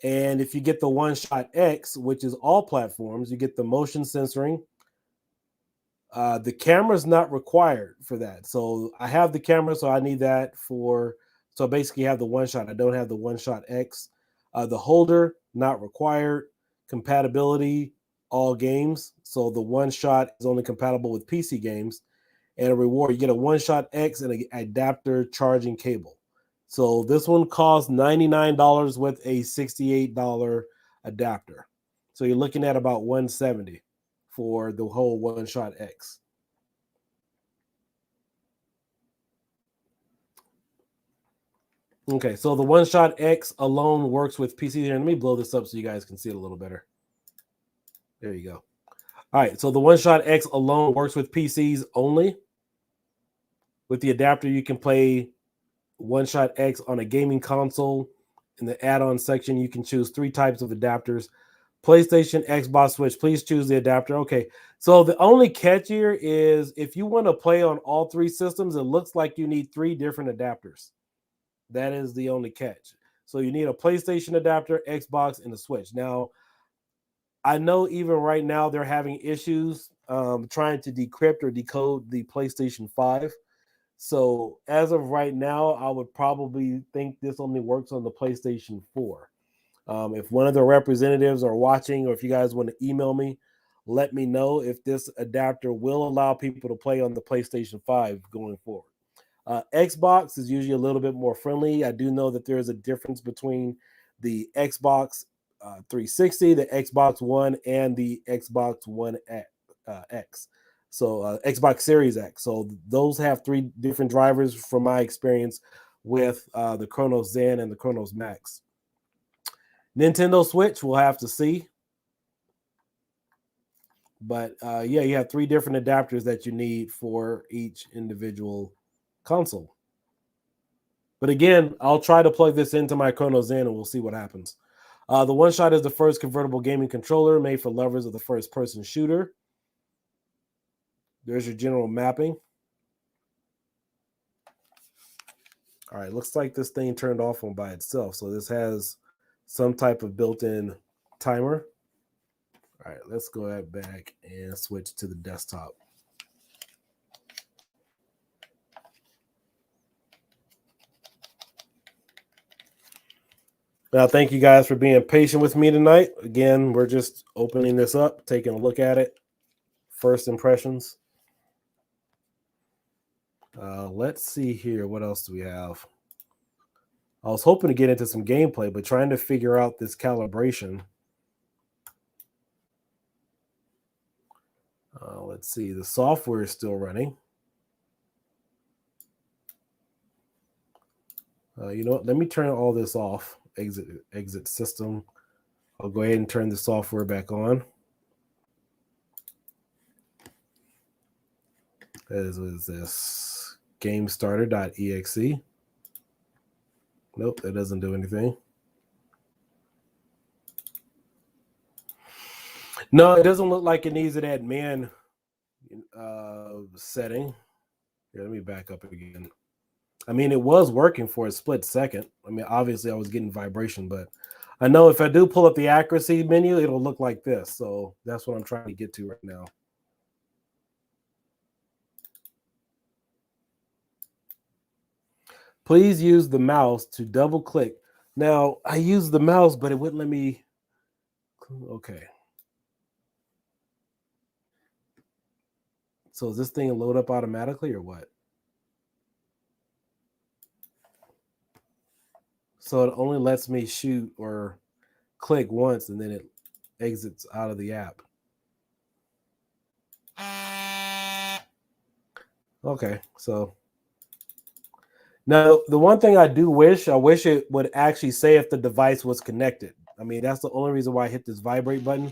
And if you get the OneShot X, which is all platforms, you get the motion censoring. The camera is not required for that. So I have the camera, so I need that for. So basically, I have the OneShot. I don't have the OneShot X. The holder, not required. Compatibility, all games. So the OneShot is only compatible with PC games. And a reward, you get a OneShot X and an adapter charging cable. So this one costs $99 with a $68 adapter. So you're looking at about $170 for the whole OneShot X. Okay, so the OneShot X alone works with PC. Here, let me blow this up so you guys can see it a little better. There you go. All right, so the OneShot X alone works with PCs only. With the adapter, you can play OneShot X on a gaming console. In the add-on section, you can choose 3 types of adapters. PlayStation, Xbox, Switch, please choose the adapter. Okay, so the only catch here is if you want to play on all 3 systems, it looks like you need 3 different adapters. That is the only catch. So you need a PlayStation adapter, Xbox, and a Switch. Now, I know even right now they're having issues trying to decrypt or decode the PlayStation 5. So as of right now, I would probably think this only works on the PlayStation 4. If one of the representatives are watching, or if you guys want to email me, let me know if this adapter will allow people to play on the PlayStation 5 going forward. Xbox is usually a little bit more friendly. I do know that there is a difference between the Xbox 360, the Xbox One, and the Xbox One X. So Xbox Series X. So those have 3 different drivers from my experience with the Chronos Zen and the Chronos Max. Nintendo Switch, we'll have to see. But yeah, you have 3 different adapters that you need for each individual console. But again, I'll try to plug this into my Chronos Zen and we'll see what happens. The OneShot is the first convertible gaming controller made for lovers of the first-person shooter. There's your general mapping. All right, looks like this thing turned off on by itself. So this has some type of built-in timer. All right, let's go back and switch to the desktop. Now, thank you guys for being patient with me tonight. Again, we're just opening this up, taking a look at it. First impressions. Let's see here. What else do we have? I was hoping to get into some gameplay, but trying to figure out this calibration. Let's see. The software is still running. You know what? Let me turn all this off. Exit system. I'll go ahead and turn the software back on. What is this? GameStarter.exe. Nope, that doesn't do anything. No, it doesn't look like it needs an admin setting. Here, let me back up again. I mean, it was working for a split second. I mean, obviously I was getting vibration, but I know if I do pull up the accuracy menu, it'll look like this. So that's what I'm trying to get to right now. Please use the mouse to double click. Now, I used the mouse, but it wouldn't let me. Okay. So is this thing load up automatically or what? So it only lets me shoot or click once and then it exits out of the app. Okay, so now the one thing I wish it would actually say if the device was connected. I mean, that's the only reason why I hit this vibrate button.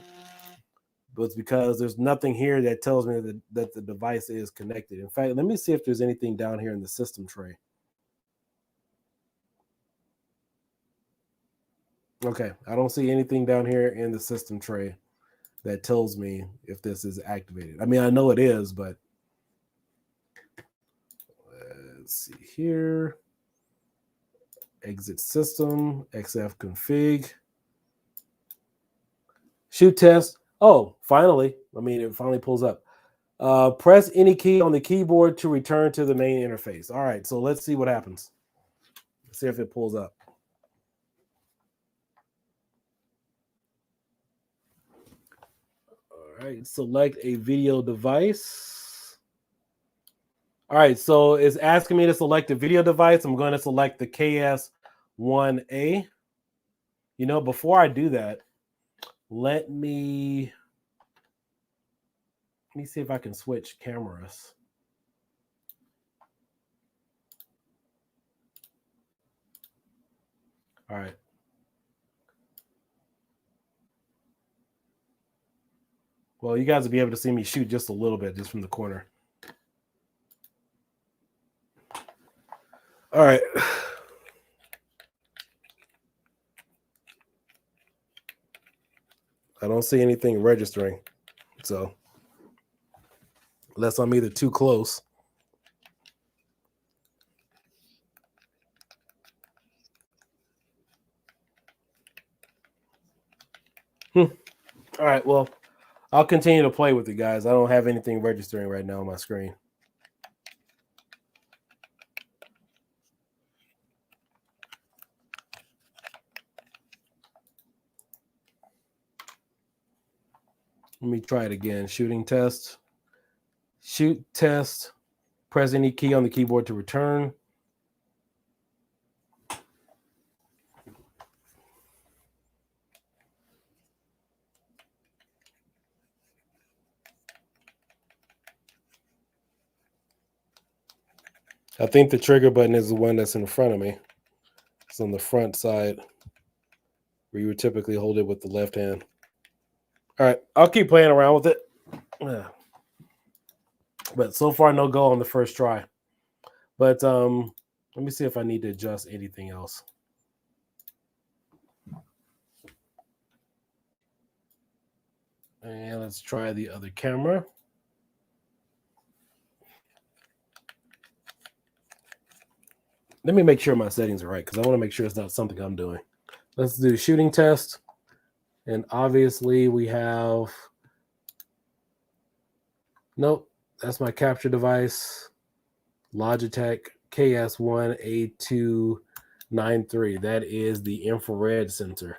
Was because there's nothing here that tells me that the device is connected. In fact, let me see if there's anything down here in the system tray. Okay, I don't see anything down here in the system tray that tells me if this is activated. I mean, I know it is, but let's see here. Exit system, XF config. Shoot test. Oh, finally. I mean, it finally pulls up. Press any key on the keyboard to return to the main interface. All right, so let's see what happens. Let's see if it pulls up. All right, select a video device. All right, so it's asking me to select a video device. I'm going to select the KS1A. You know, before I do that, let me see if I can switch cameras. All right. Well, you guys will be able to see me shoot just a little bit, just from the corner. All right. I don't see anything registering. So, unless I'm either too close. All right, well, I'll continue to play with it, guys. I don't have anything registering right now on my screen. Let me try it again. Shooting test. Shoot test. Press any key on the keyboard to return. I think the trigger button is the one that's in front of me. It's on the front side where you would typically hold it with the left hand. All right, I'll keep playing around with it. But so far, no go on the first try. But let me see if I need to adjust anything else. And let's try the other camera. Let me make sure my settings are right because I want to make sure it's not something I'm doing. Let's do shooting test. And obviously we have, nope, that's my capture device. Logitech KS1A293. That is the infrared sensor.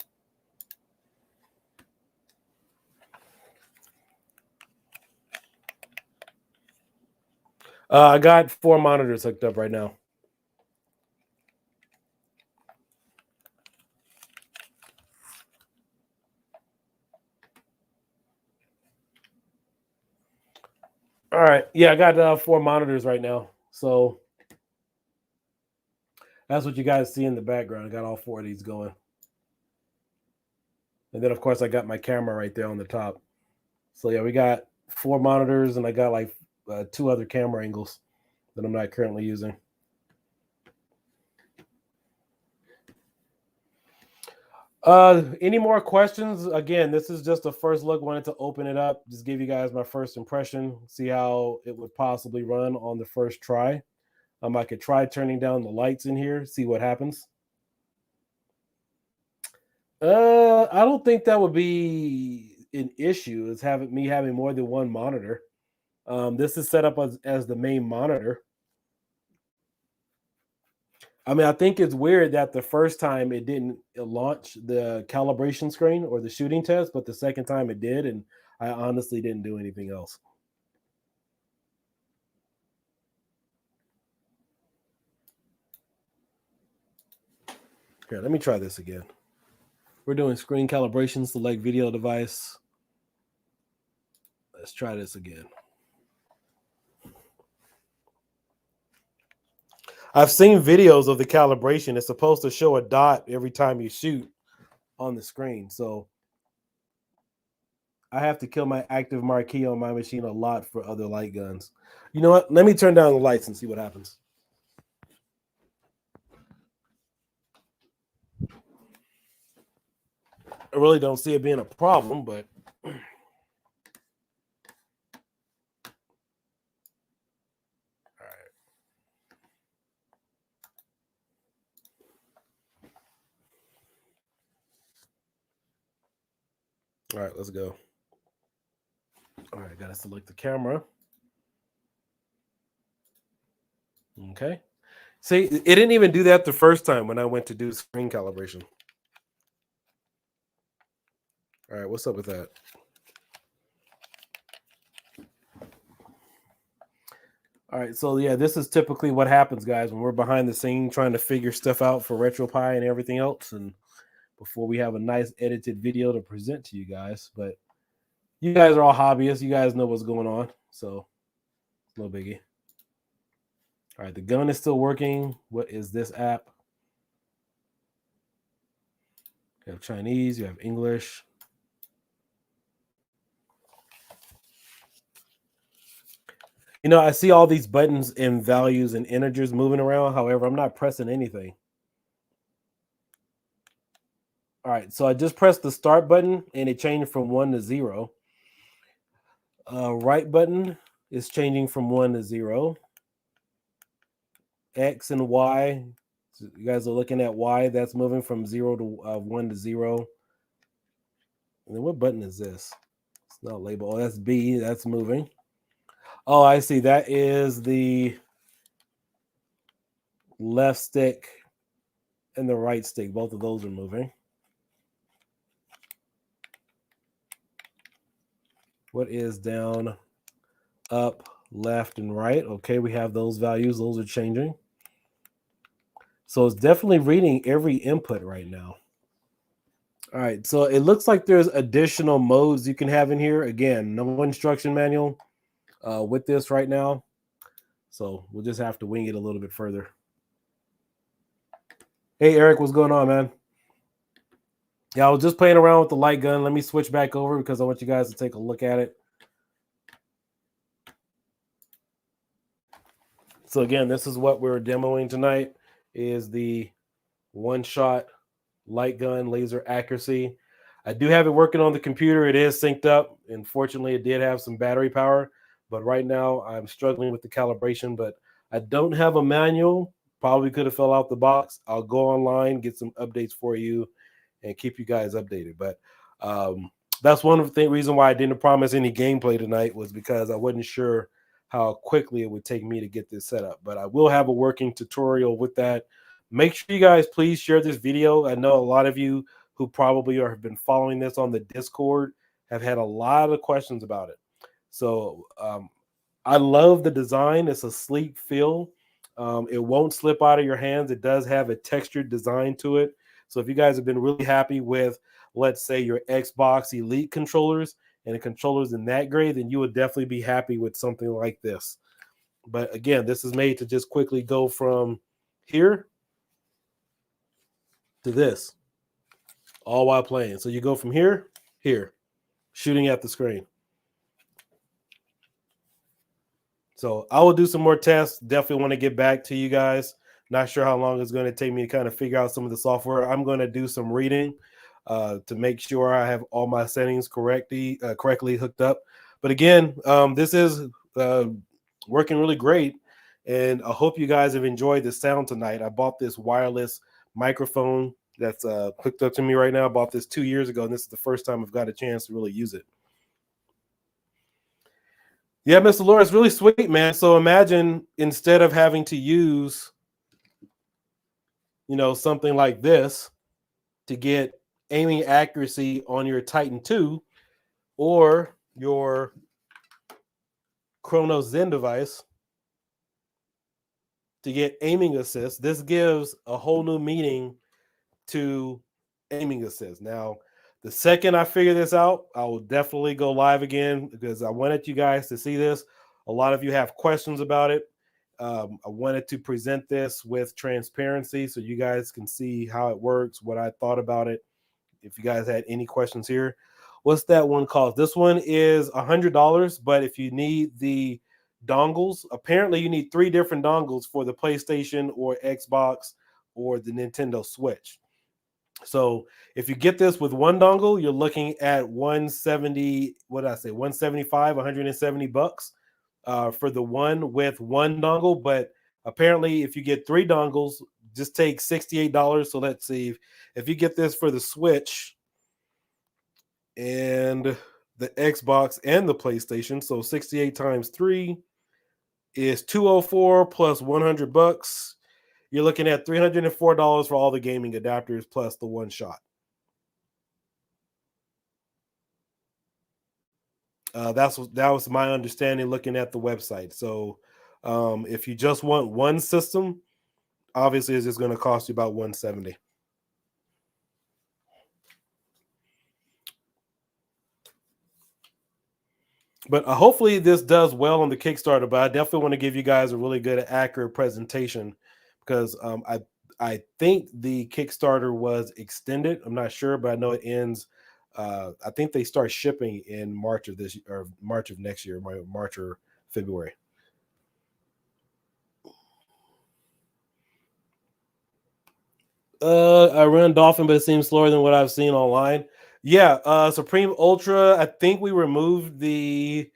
I got 4 monitors hooked up right now. All right. Yeah, I got 4 monitors right now. So that's what you guys see in the background. I got all 4 of these going. And then, of course, I got my camera right there on the top. So, yeah, we got 4 monitors, and I got like 2 other camera angles that I'm not currently using. Any more questions? Again, this is just a first look. Wanted to open it up, just give you guys my first impression, see how it would possibly run on the first try. I could try turning down the lights in here, see what happens. I don't think that would be an issue. Is having more than 1 monitor. This is set up as the main monitor. I mean, I think it's weird that the first time it didn't launch the calibration screen or the shooting test, but the second time it did, and I honestly didn't do anything else. Here, let me try this again. We're doing screen calibration, select video device. Let's try this again. I've seen videos of the calibration. It's supposed to show a dot every time you shoot on the screen. So I have to kill my active marquee on my machine a lot for other light guns. You know what? Let me turn down the lights and see what happens. I really don't see it being a problem, but all right. All right, let's go. All right, gotta select the camera. Okay. See, it didn't even do that the first time when I went to do screen calibration. All right, what's up with that? All right, so yeah, this is typically what happens, guys, when we're behind the scene trying to figure stuff out for RetroPie and everything else, and before we have a nice edited video to present to you guys. But you guys are all hobbyists. You guys know what's going on, so no biggie. All right, the gun is still working. What is this app? You have Chinese, you have English. You know, I see all these buttons and values and integers moving around. However, I'm not pressing anything. All right, so I just pressed the start button and it changed from 1 to 0. Right button is changing from 1 to 0. X and Y, so you guys are looking at Y, that's moving from 0 to 1 to 0. And then what button is this? It's not labeled. Oh, that's B, that's moving. Oh, I see. That is the left stick and the right stick. Both of those are moving. What is down, up, left, and right? Okay, we have those values. Those are changing. So it's definitely reading every input right now. All right, so it looks like there's additional modes you can have in here. Again, no instruction manual with this right now. So we'll just have to wing it a little bit further. Hey, Eric, what's going on, man? Yeah, I was just playing around with the light gun. Let me switch back over because I want you guys to take a look at it. So again, this is what we're demoing tonight, is the OneShot light gun laser accuracy. I do have it working on the computer. It is synced up. Unfortunately, it did have some battery power, but right now I'm struggling with the calibration, but I don't have a manual. Probably could have fell out the box. I'll go online, get some updates for you, and keep you guys updated. But that's one of the reason why I didn't promise any gameplay tonight, was because I wasn't sure how quickly it would take me to get this set up. But I will have a working tutorial with that. Make sure you guys please share this video. I know a lot of you who probably have been following this on the Discord have had a lot of questions about it. So I love the design. It's a sleek feel. It won't slip out of your hands. It does have a textured design to it. So if you guys have been really happy with, let's say, your Xbox Elite controllers and the controllers in that grade, then you would definitely be happy with something like this. But again, this is made to just quickly go from here to this, all while playing. So you go from here, shooting at the screen. So I will do some more tests. Definitely want to get back to you guys. Not sure how long it's going to take me to kind of figure out some of the software. I'm going to do some reading to make sure I have all my settings correctly hooked up. But again, this is working really great. And I hope you guys have enjoyed the sound tonight. I bought this wireless microphone that's hooked up to me right now. I bought this 2 years ago, and this is the first time I've got a chance to really use it. Yeah, Mr. Laura, it's really sweet, man. So imagine, instead of having to use, something like this to get aiming accuracy on your Titan 2 or your Chrono Zen device to get aiming assist, this gives a whole new meaning to aiming assist. Now, the second I figure this out, I will definitely go live again because I wanted you guys to see this. A lot of you have questions about it. I wanted to present this with transparency so you guys can see how it works, what I thought about it. If you guys had any questions here, what's that one cost? This one is $100, but if you need the dongles, apparently you need 3 different dongles for the PlayStation or Xbox or the Nintendo Switch. So if you get this with one dongle, you're looking at 170, what did I say, 175, 170 bucks for the one with one dongle. But apparently if you get 3 dongles, just take $68. So let's see, if you get this for the Switch and the Xbox and the PlayStation, so 68 times 3 is 204 plus 100 bucks. You're looking at $304 for all the gaming adapters plus the OneShot. That was my understanding looking at the website. So if you just want one system, obviously it's just going to cost you about $170. But hopefully this does well on the Kickstarter. But I definitely want to give you guys a really good, accurate presentation because I think the Kickstarter was extended. I'm not sure, but I know it ends. I think they start shipping in March of this or March of next year, March or February. I run Dolphin, but it seems slower than what I've seen online. Yeah, Supreme Ultra. I think we removed the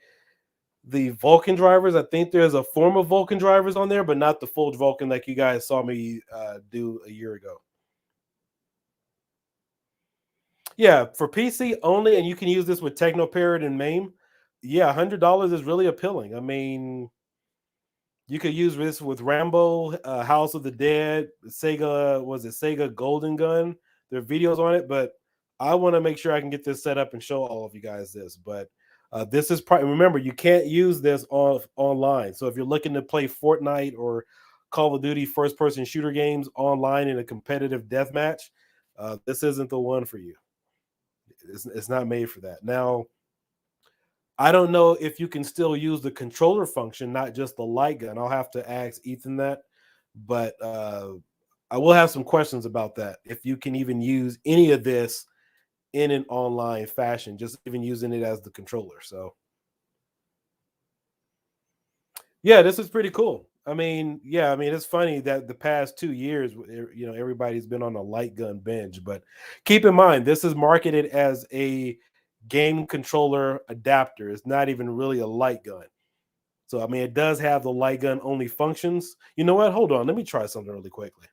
Vulcan drivers. I think there's a form of Vulcan drivers on there, but not the full Vulcan like you guys saw me do a year ago. Yeah, for PC only, and you can use this with Technoparrot and MAME. Yeah, $100 is really appealing. I mean, you could use this with Rambo, House of the Dead, Sega Golden Gun. There are videos on it, but I want to make sure I can get this set up and show all of you guys this. But This is remember, you can't use this online. So if you're looking to play Fortnite or Call of Duty first-person shooter games online in a competitive deathmatch, this isn't the one for you. It's not made for that. Now, I don't know if you can still use the controller function, not just the light gun. I'll have to ask Ethan that, but I will have some questions about that. If you can even use any of this in an online fashion, just even using it as the controller. So yeah, this is pretty cool. I mean, it's funny that the past 2 years, everybody's been on a light gun binge, but keep in mind, this is marketed as a game controller adapter. It's not even really a light gun. So, I mean, it does have the light gun only functions. You know what? Hold on. Let me try something really quickly.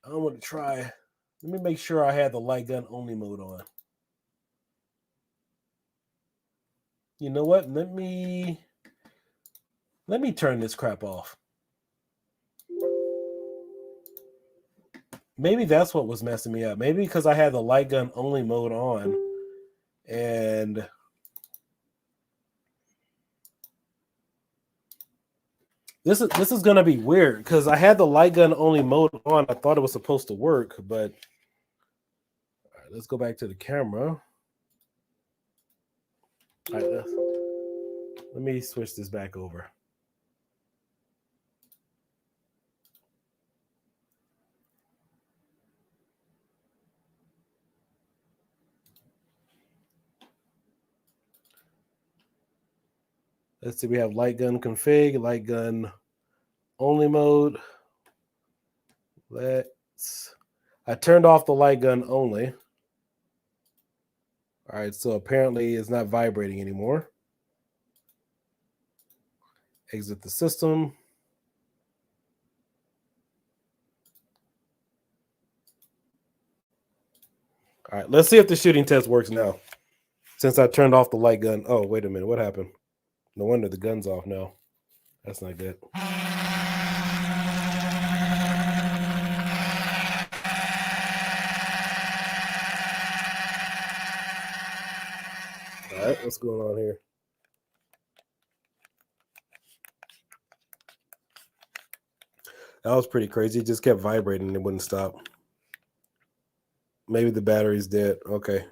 I want to try. Let me make sure I have the light gun only mode on. You know what? Let me turn this crap off. Maybe that's what was messing me up. Maybe because I had the light gun only mode on, and this is gonna be weird because I had the light gun only mode on. I thought it was supposed to work, but all right, let's go back to the camera. All right, let me switch this back over. Let's see, we have light gun config, light gun only mode. I turned off the light gun only. All right, so apparently it's not vibrating anymore. Exit the system. All right, let's see if the shooting test works now. Since I turned off the light gun. Oh, wait a minute. What happened? No wonder the gun's off now. That's not good. All right, what's going on here? That was pretty crazy. It just kept vibrating and it wouldn't stop. Maybe the battery's dead. Okay.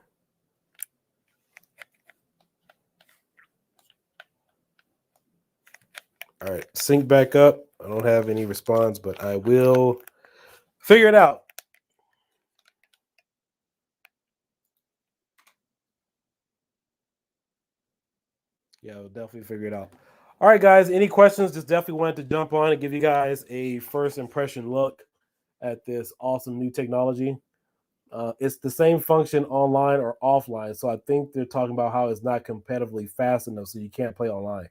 All right, sync back up. I don't have any response, but I will figure it out. Yeah, I'll definitely figure it out. All right, guys, any questions? Just definitely wanted to jump on and give you guys a first impression look at this awesome new technology. It's the same function online or offline. So I think they're talking about how it's not competitively fast enough, so you can't play online.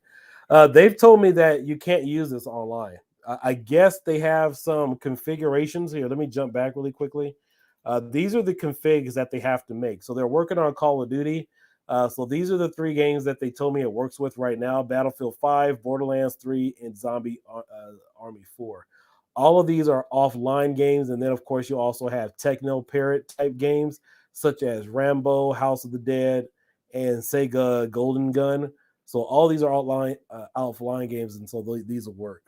They've told me that you can't use this online. I guess they have some configurations here. Let me jump back really quickly. These are the configs that they have to make. So they're working on Call of Duty. So these are the 3 games that they told me it works with right now: Battlefield 5, Borderlands 3, and Zombie Army 4. All of these are offline games, and then of course you also have techno-parrot type games such as Rambo, House of the Dead, and Sega Golden Gun. So all these are offline games, and so these will work.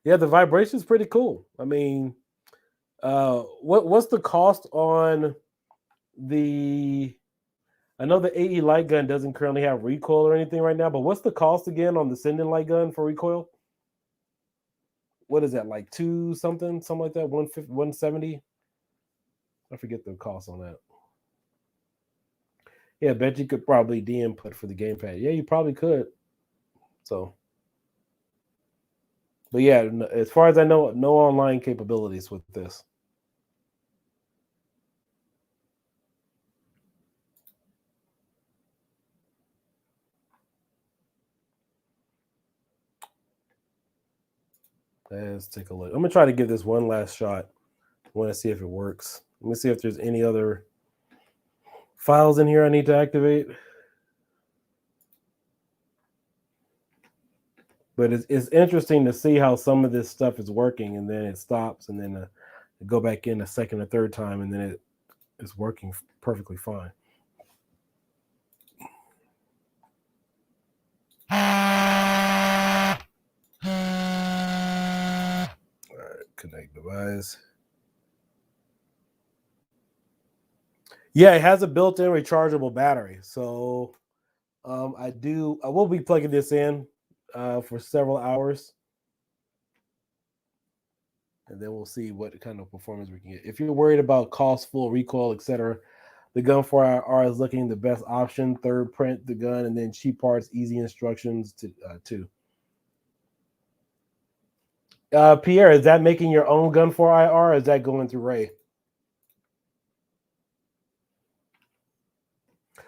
Yeah, the vibration is pretty cool. I mean, what's the cost on the? I know the AE light gun doesn't currently have recoil or anything right now, but what's the cost again on the Senden light gun for recoil? What is that, like 2 something like that? 150, 170? I forget the cost on that. Yeah, I bet you could probably de-input for the gamepad. Yeah, you probably could. So, but yeah, as far as I know, no online capabilities with this. Let's take a look. I'm gonna try to give this one last shot. I want to see if it works. Let me see if there's any other files in here I need to activate. But it's interesting to see how some of this stuff is working, and then it stops, and then go back in a second or third time, and then is working perfectly fine. All right, connect device. Yeah, it has a built-in rechargeable battery. So I will be plugging this in for several hours. And then we'll see what kind of performance we can get. If you're worried about cost, full recoil, etc., the Gun 4IR is looking the best option. Third print the gun, and then cheap parts, easy instructions too. Pierre, is that making your own Gun 4IR, or is that going through Ray?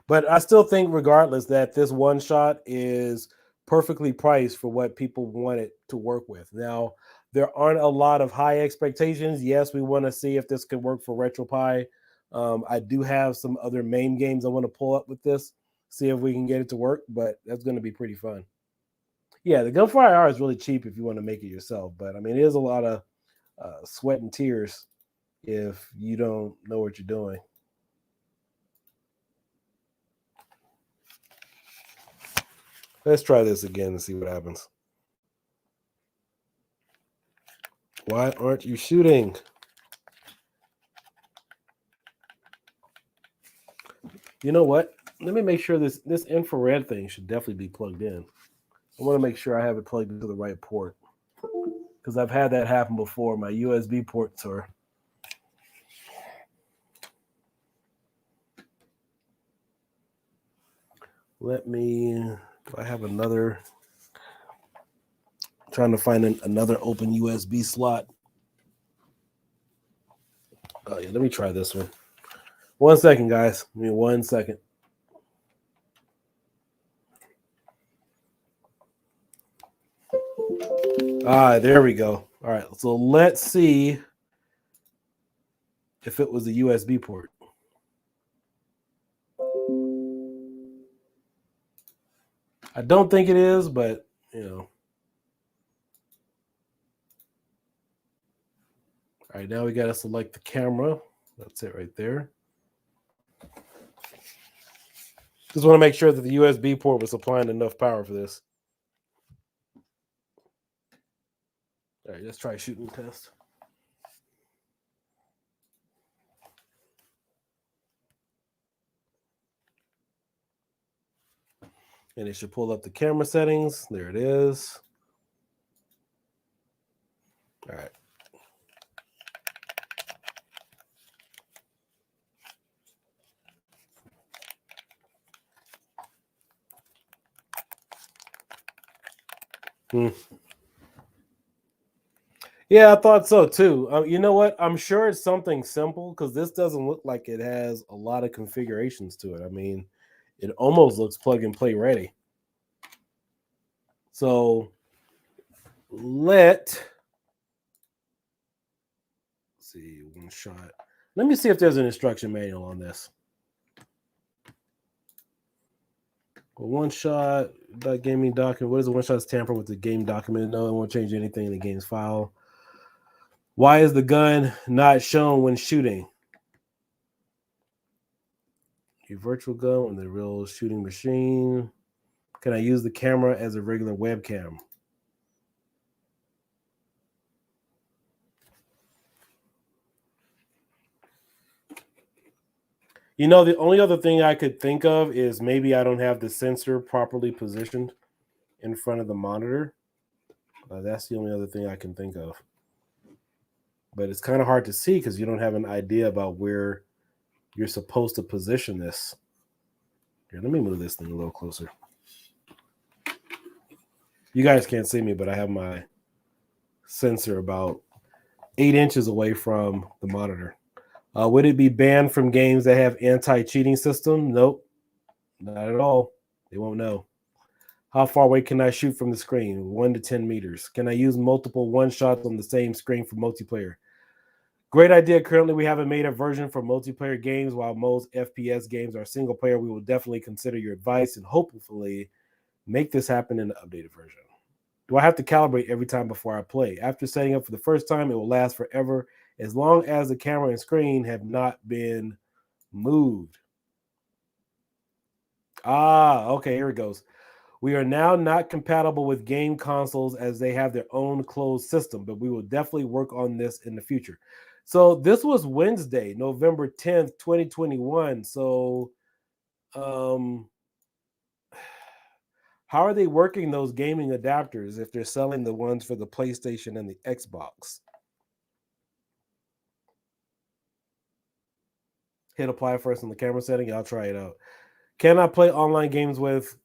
But I still think, regardless, that this OneShot is perfectly priced for what people want it to work with. Now, there aren't a lot of high expectations. Yes, we want to see if this could work for RetroPie. I do have some other MAME games I want to pull up with this, see if we can get it to work, but that's going to be pretty fun. Yeah, the Gun 4IR is really cheap if you want to make it yourself, but I mean, it is a lot of sweat and tears if you don't know what you're doing. Let's try this again and see what happens. Why aren't you shooting? You know what? Let me make sure this infrared thing should definitely be plugged in. I want to make sure I have it plugged into the right port, because I've had that happen before. My USB ports are... Let me... Do I have another... I'm trying to find another open USB slot. Oh, yeah, let me try this one. 1 second, guys. Give me 1 second. There we go. All right, so let's see if it was a USB port. I don't think it is, but, you know. All right, now we got to select the camera. That's it right there. Just want to make sure that the USB port was supplying enough power for this. All right, let's try shooting test. And it should pull up the camera settings. There it is. All right. Yeah, I thought so too. You know what? I'm sure it's something simple, because this doesn't look like it has a lot of configurations to it. I mean, it almost looks plug and play ready. So let's see, OneShot. Let me see if there's an instruction manual on this. Well, OneShot gaming document. What is the OneShot's tamper with the game document? No, it won't change anything in the game's file. Why is the gun not shown when shooting? A virtual gun on the real shooting machine. Can I use the camera as a regular webcam? You know, the only other thing I could think of is maybe I don't have the sensor properly positioned in front of the monitor. That's the only other thing I can think of. But it's kind of hard to see because you don't have an idea about where you're supposed to position this. Here, let me move this thing a little closer. You guys can't see me, but I have my sensor about 8 inches away from the monitor. Would it be banned from games that have anti-cheating system? Nope, not at all. They won't know. How far away can I shoot from the screen? 1 to 10 meters. Can I use multiple one-shots on the same screen for multiplayer? Great idea. Currently, we haven't made a version for multiplayer games. While most FPS games are single player, we will definitely consider your advice and hopefully make this happen in the updated version. Do I have to calibrate every time before I play? After setting up for the first time, it will last forever as long as the camera and screen have not been moved. Ah, okay, here it goes. We are now not compatible with game consoles as they have their own closed system, but we will definitely work on this in the future. So this was Wednesday, November 10th, 2021. So how are they working those gaming adapters if they're selling the ones for the PlayStation and the Xbox? Hit apply first on the camera setting. I'll try it out. Can I play online games with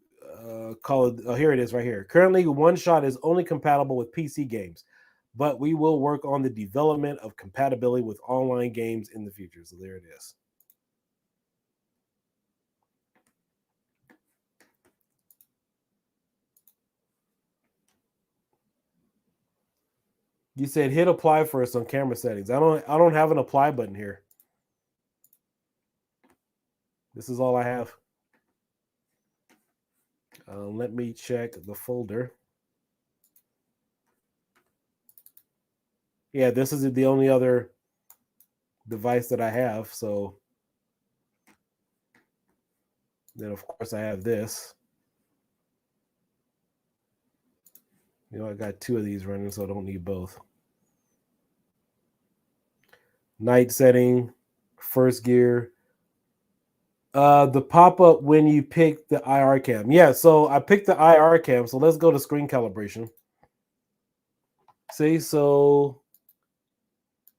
call it? Oh, here it is right here. Currently, OneShot is only compatible with PC games, but we will work on the development of compatibility with online games in the future. So there it is. You said hit apply first on camera settings. I don't have an apply button here. This is all I have. Let me check the folder. Yeah, this is the only other device that I have. So then, of course, I have this. You know, I got two of these running, so I don't need both. Night setting, first gear. The pop-up when you pick the IR cam. Yeah, so I picked the IR cam. So let's go to screen calibration. See, so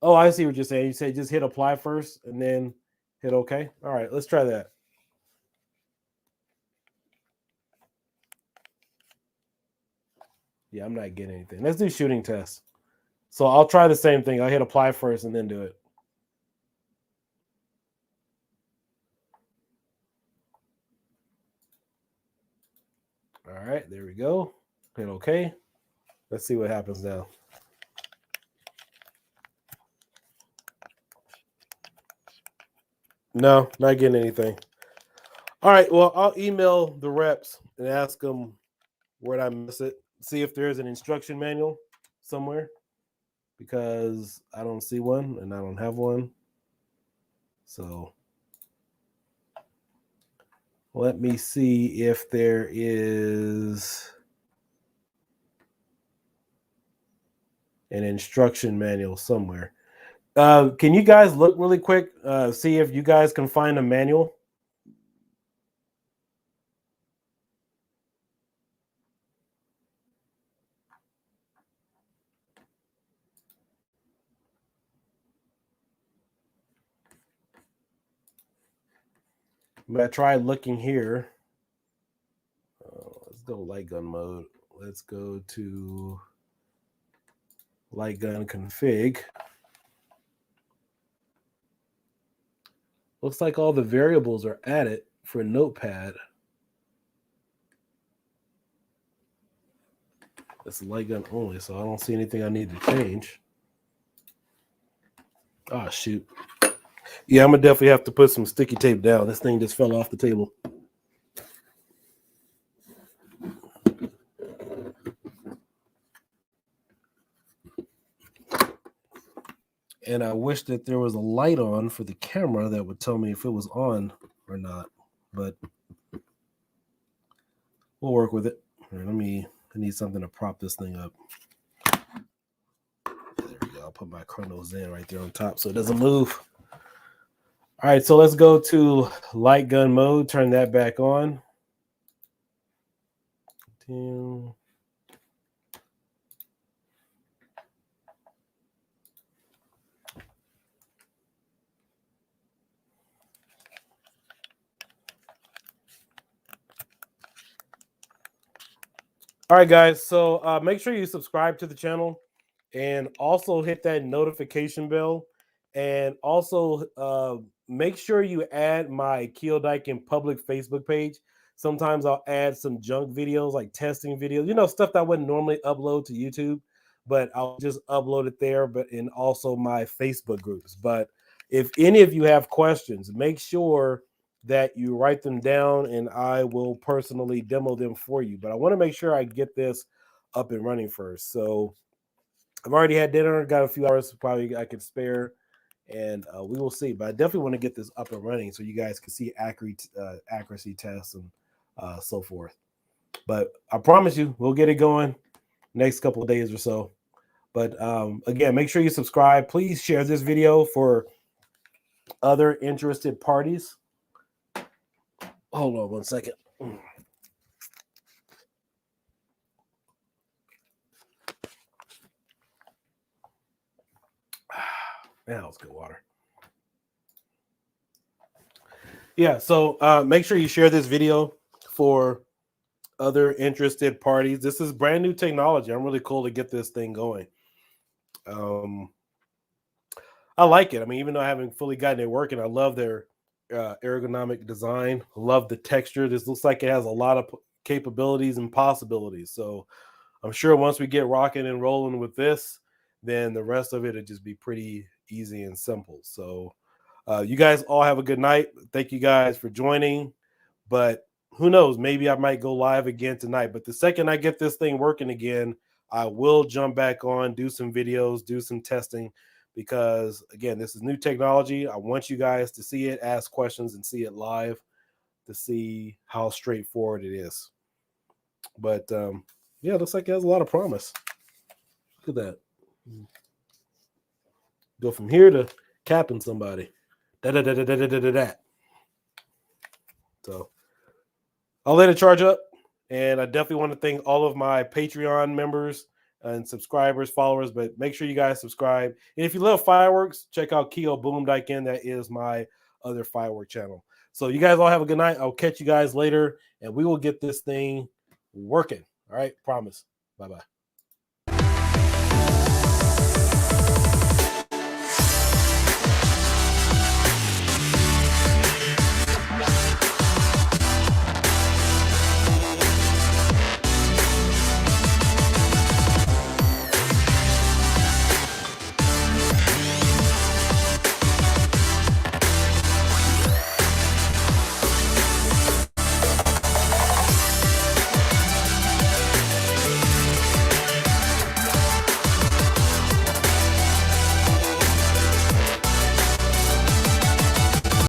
oh, I see what you're saying. You say just hit apply first and then hit OK. All right, let's try that. Yeah, I'm not getting anything. Let's do shooting test. So I'll try the same thing. I'll hit apply first and then do it. All right, there we go. Hit OK. Let's see what happens now. No, not getting anything. All right, well, I'll email the reps and ask them where I miss it. See if there's an instruction manual somewhere, because I don't see one and I don't have one. So let me see if there is an instruction manual somewhere. Can you guys look really quick, see if you guys can find a manual? I'm gonna try looking here. Let's go Lightgun mode. Let's go to Lightgun Config. Looks like all the variables are added for Notepad. It's Lightgun only, so I don't see anything I need to change. Oh, shoot. Yeah, I'm going to definitely have to put some sticky tape down. This thing just fell off the table. And I wish that there was a light on for the camera that would tell me if it was on or not. But we'll work with it. All right, I need something to prop this thing up. There we go. I'll put my chronos in right there on top so it doesn't move. All right, so let's go to light gun mode. Turn that back on. All right, guys. So make sure you subscribe to the channel and also hit that notification bell. And also make sure you add my kiodiekin public Facebook page. Sometimes I'll add some junk videos like testing videos, you know, stuff that I wouldn't normally upload to YouTube, but I'll just upload it there, but in also my Facebook groups. But if any of you have questions, make sure that you write them down and I will personally demo them for you. But I want to make sure I get this up and running first. So I've already had dinner, got a few hours probably I could spare, and we will see. But I definitely want to get this up and running so you guys can see accuracy tests and so forth. But I promise you, we'll get it going next couple of days or so. But again, make sure you subscribe. Please share this video for other interested parties. Hold on one second. Man, that was good water. Yeah, so make sure you share this video for other interested parties. This is brand new technology. I'm really cool to get this thing going. I like it. I mean, even though I haven't fully gotten it working, I love their ergonomic design. I love the texture. This looks like it has a lot of capabilities and possibilities. So I'm sure once we get rocking and rolling with this, then the rest of it will just be pretty easy and simple. So you guys all have a good night. Thank you guys for joining. But who knows? Maybe I might go live again tonight. But the second I get this thing working again, I will jump back on, do some videos, do some testing. Because, again, this is new technology. I want you guys to see it, ask questions, and see it live to see how straightforward it is. But, yeah, it looks like it has a lot of promise. Look at that. Go from here to capping somebody. Da-da-da-da-da-da-da-da. So I'll let it charge up. And I definitely want to thank all of my Patreon members and subscribers, followers, but make sure you guys subscribe. And if you love fireworks, check out kiodiekin. That is my other firework channel. So you guys all have a good night. I'll catch you guys later, and we will get this thing working. All right, promise. Bye-bye.